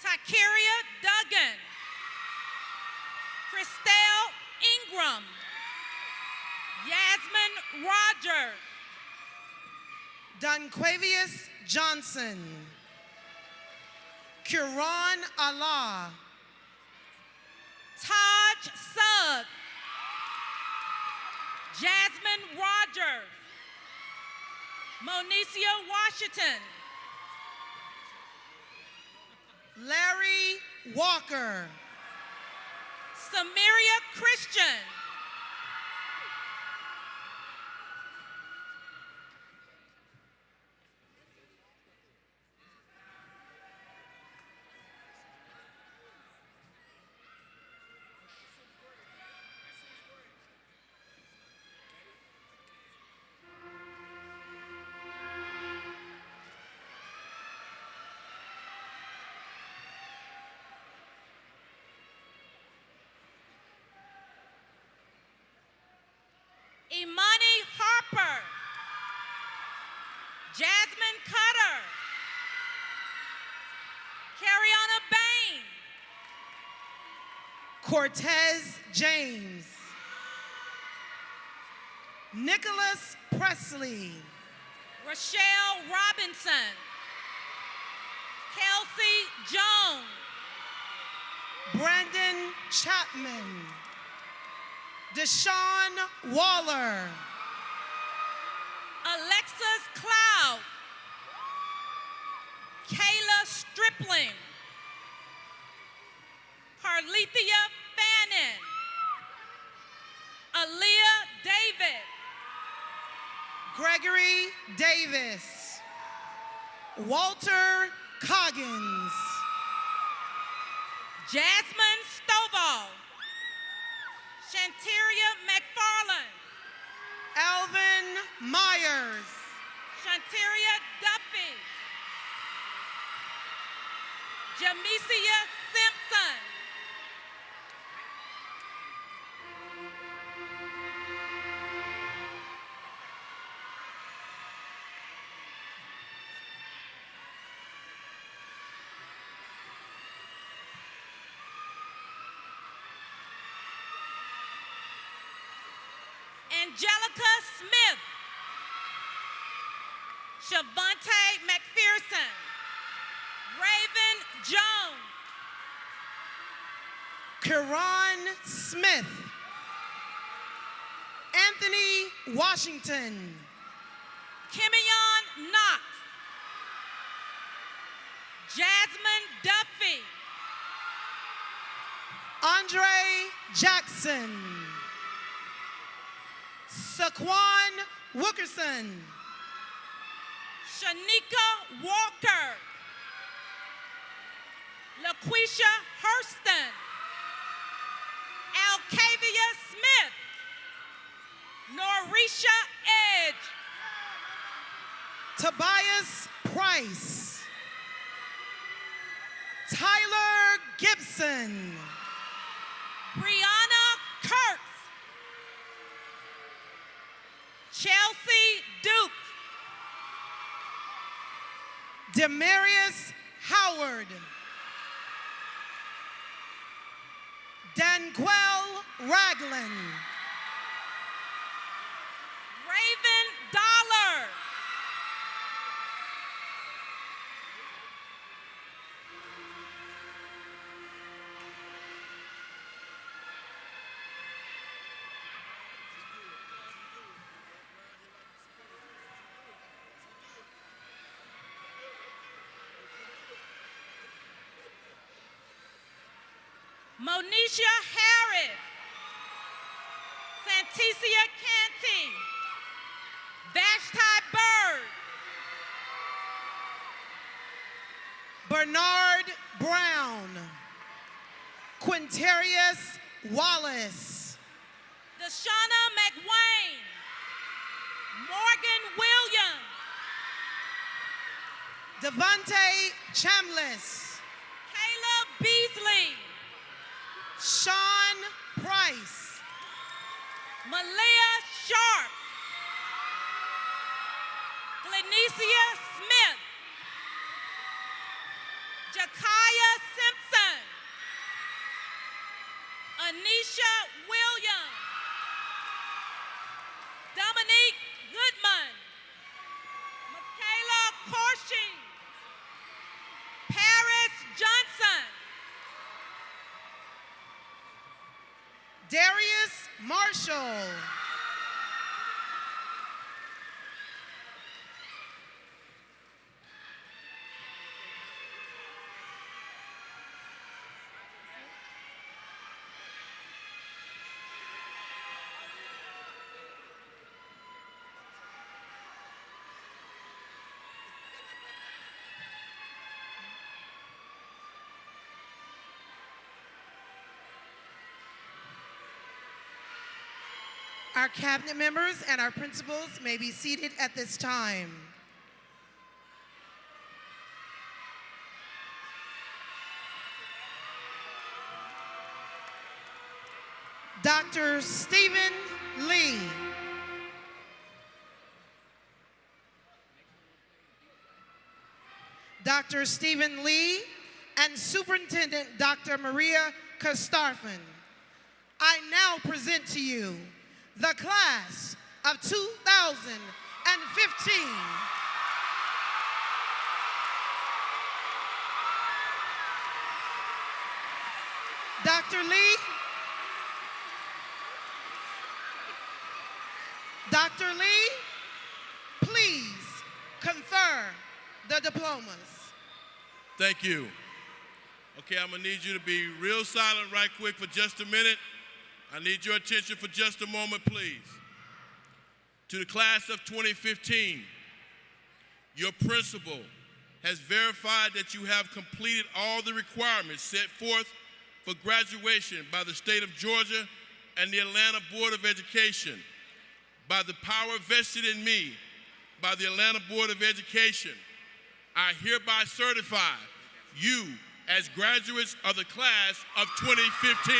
S9: Takeria Duggan, Christelle Ingram, Yasmin Rogers,
S20: Donquavius Johnson, Quran Allah,
S9: Taj Suggs, Jasmine Rogers, Monicia Washington,
S20: Larry Walker,
S9: Samaria Christian, Imani Harper, Jasmine Cutter, Cariana Bain,
S20: Cortez James, Nicholas Presley,
S9: Rochelle Robinson, Kelsey Jones,
S20: Brandon Chapman, Deshaun Waller,
S9: Alexis Cloud, Kayla Stripling, Carlethia Fannin, Aaliyah Davis,
S20: Gregory Davis, Walter Coggins,
S9: Jasmine Stovall, Shanteria McFarland,
S20: Alvin Myers,
S9: Shanteria Duffy, Jamesia Simpson, Angelica Smith. Shavante McPherson. Raven Jones.
S20: Kiran Smith. Anthony Washington.
S9: Kimion Knox. Jasmine Duffy.
S20: Andre Jackson. Saquon Wilkerson.
S9: Shanika Walker. LaQuisha Hurston. Alcavia Smith. Norisha Edge.
S20: Tobias Price. Tyler Gibson.
S9: Brianna Kurtz. Chelsea Dukes.
S20: Demarius Howard. Danquel Ragland.
S9: Raven Dollar. Monisha Harris. Santicia Canty. Vashti Bird.
S20: Bernard Brown. Quintarius Wallace.
S9: Deshauna McWayne. Morgan Williams.
S20: Devontae Chambliss.
S9: Caleb Beasley.
S20: Sean Price.
S9: Malia Sharp. Glenicia Smith. Jakaya Simpson. Anisha Williams. Dominique Goodman. Michaela Corshing. Paris Johnson.
S20: Darius Marshall. Our cabinet members and our principals may be seated at this time. Dr. Stephen Lee. Dr. Stephen Lee and Superintendent Dr. Maria Kostarfin. I now present to you the class of 2015. Dr. Lee, Dr. Lee, please confer the diplomas.
S2: Thank you. Okay, I'm gonna need you to be real silent right quick for just a minute. I need your attention for just a moment, please. To the class of 2015, your principal has verified that you have completed all the requirements set forth for graduation by the state of Georgia and the Atlanta Board of Education. By the power vested in me by the Atlanta Board of Education, I hereby certify you as graduates of the class of 2015.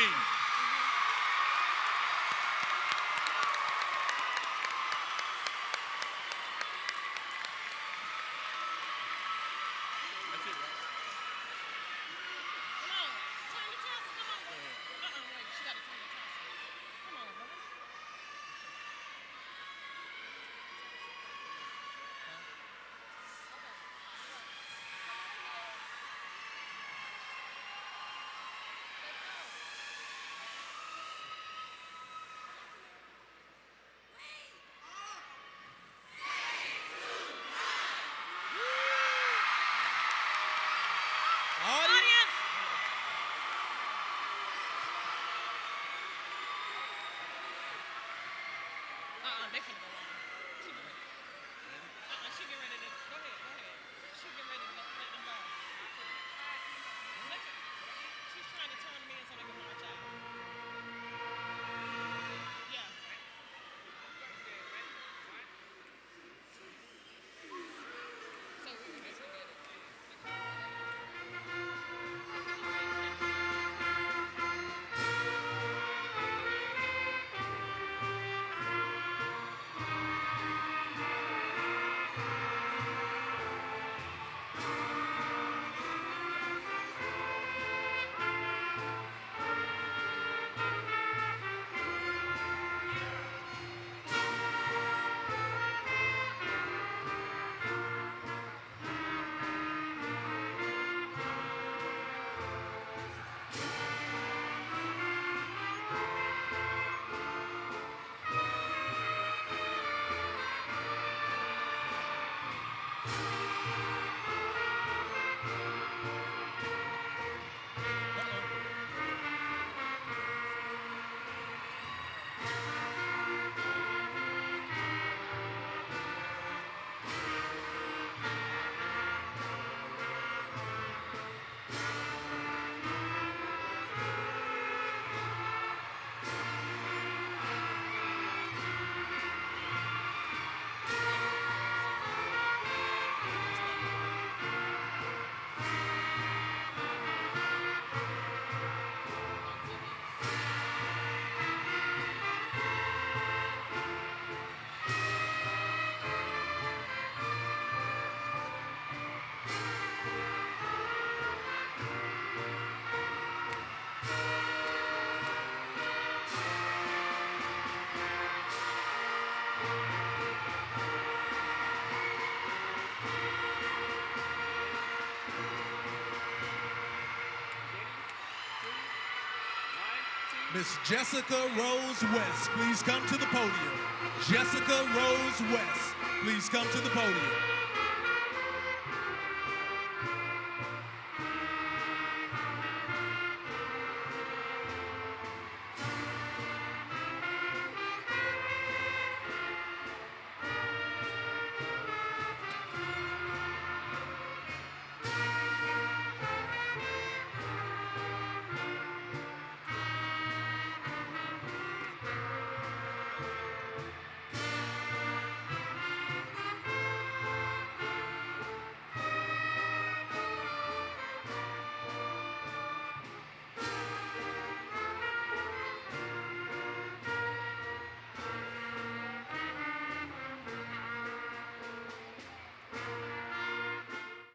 S3: Miss Jessica Rose West, please come to the podium. Jessica Rose West, please come to the podium.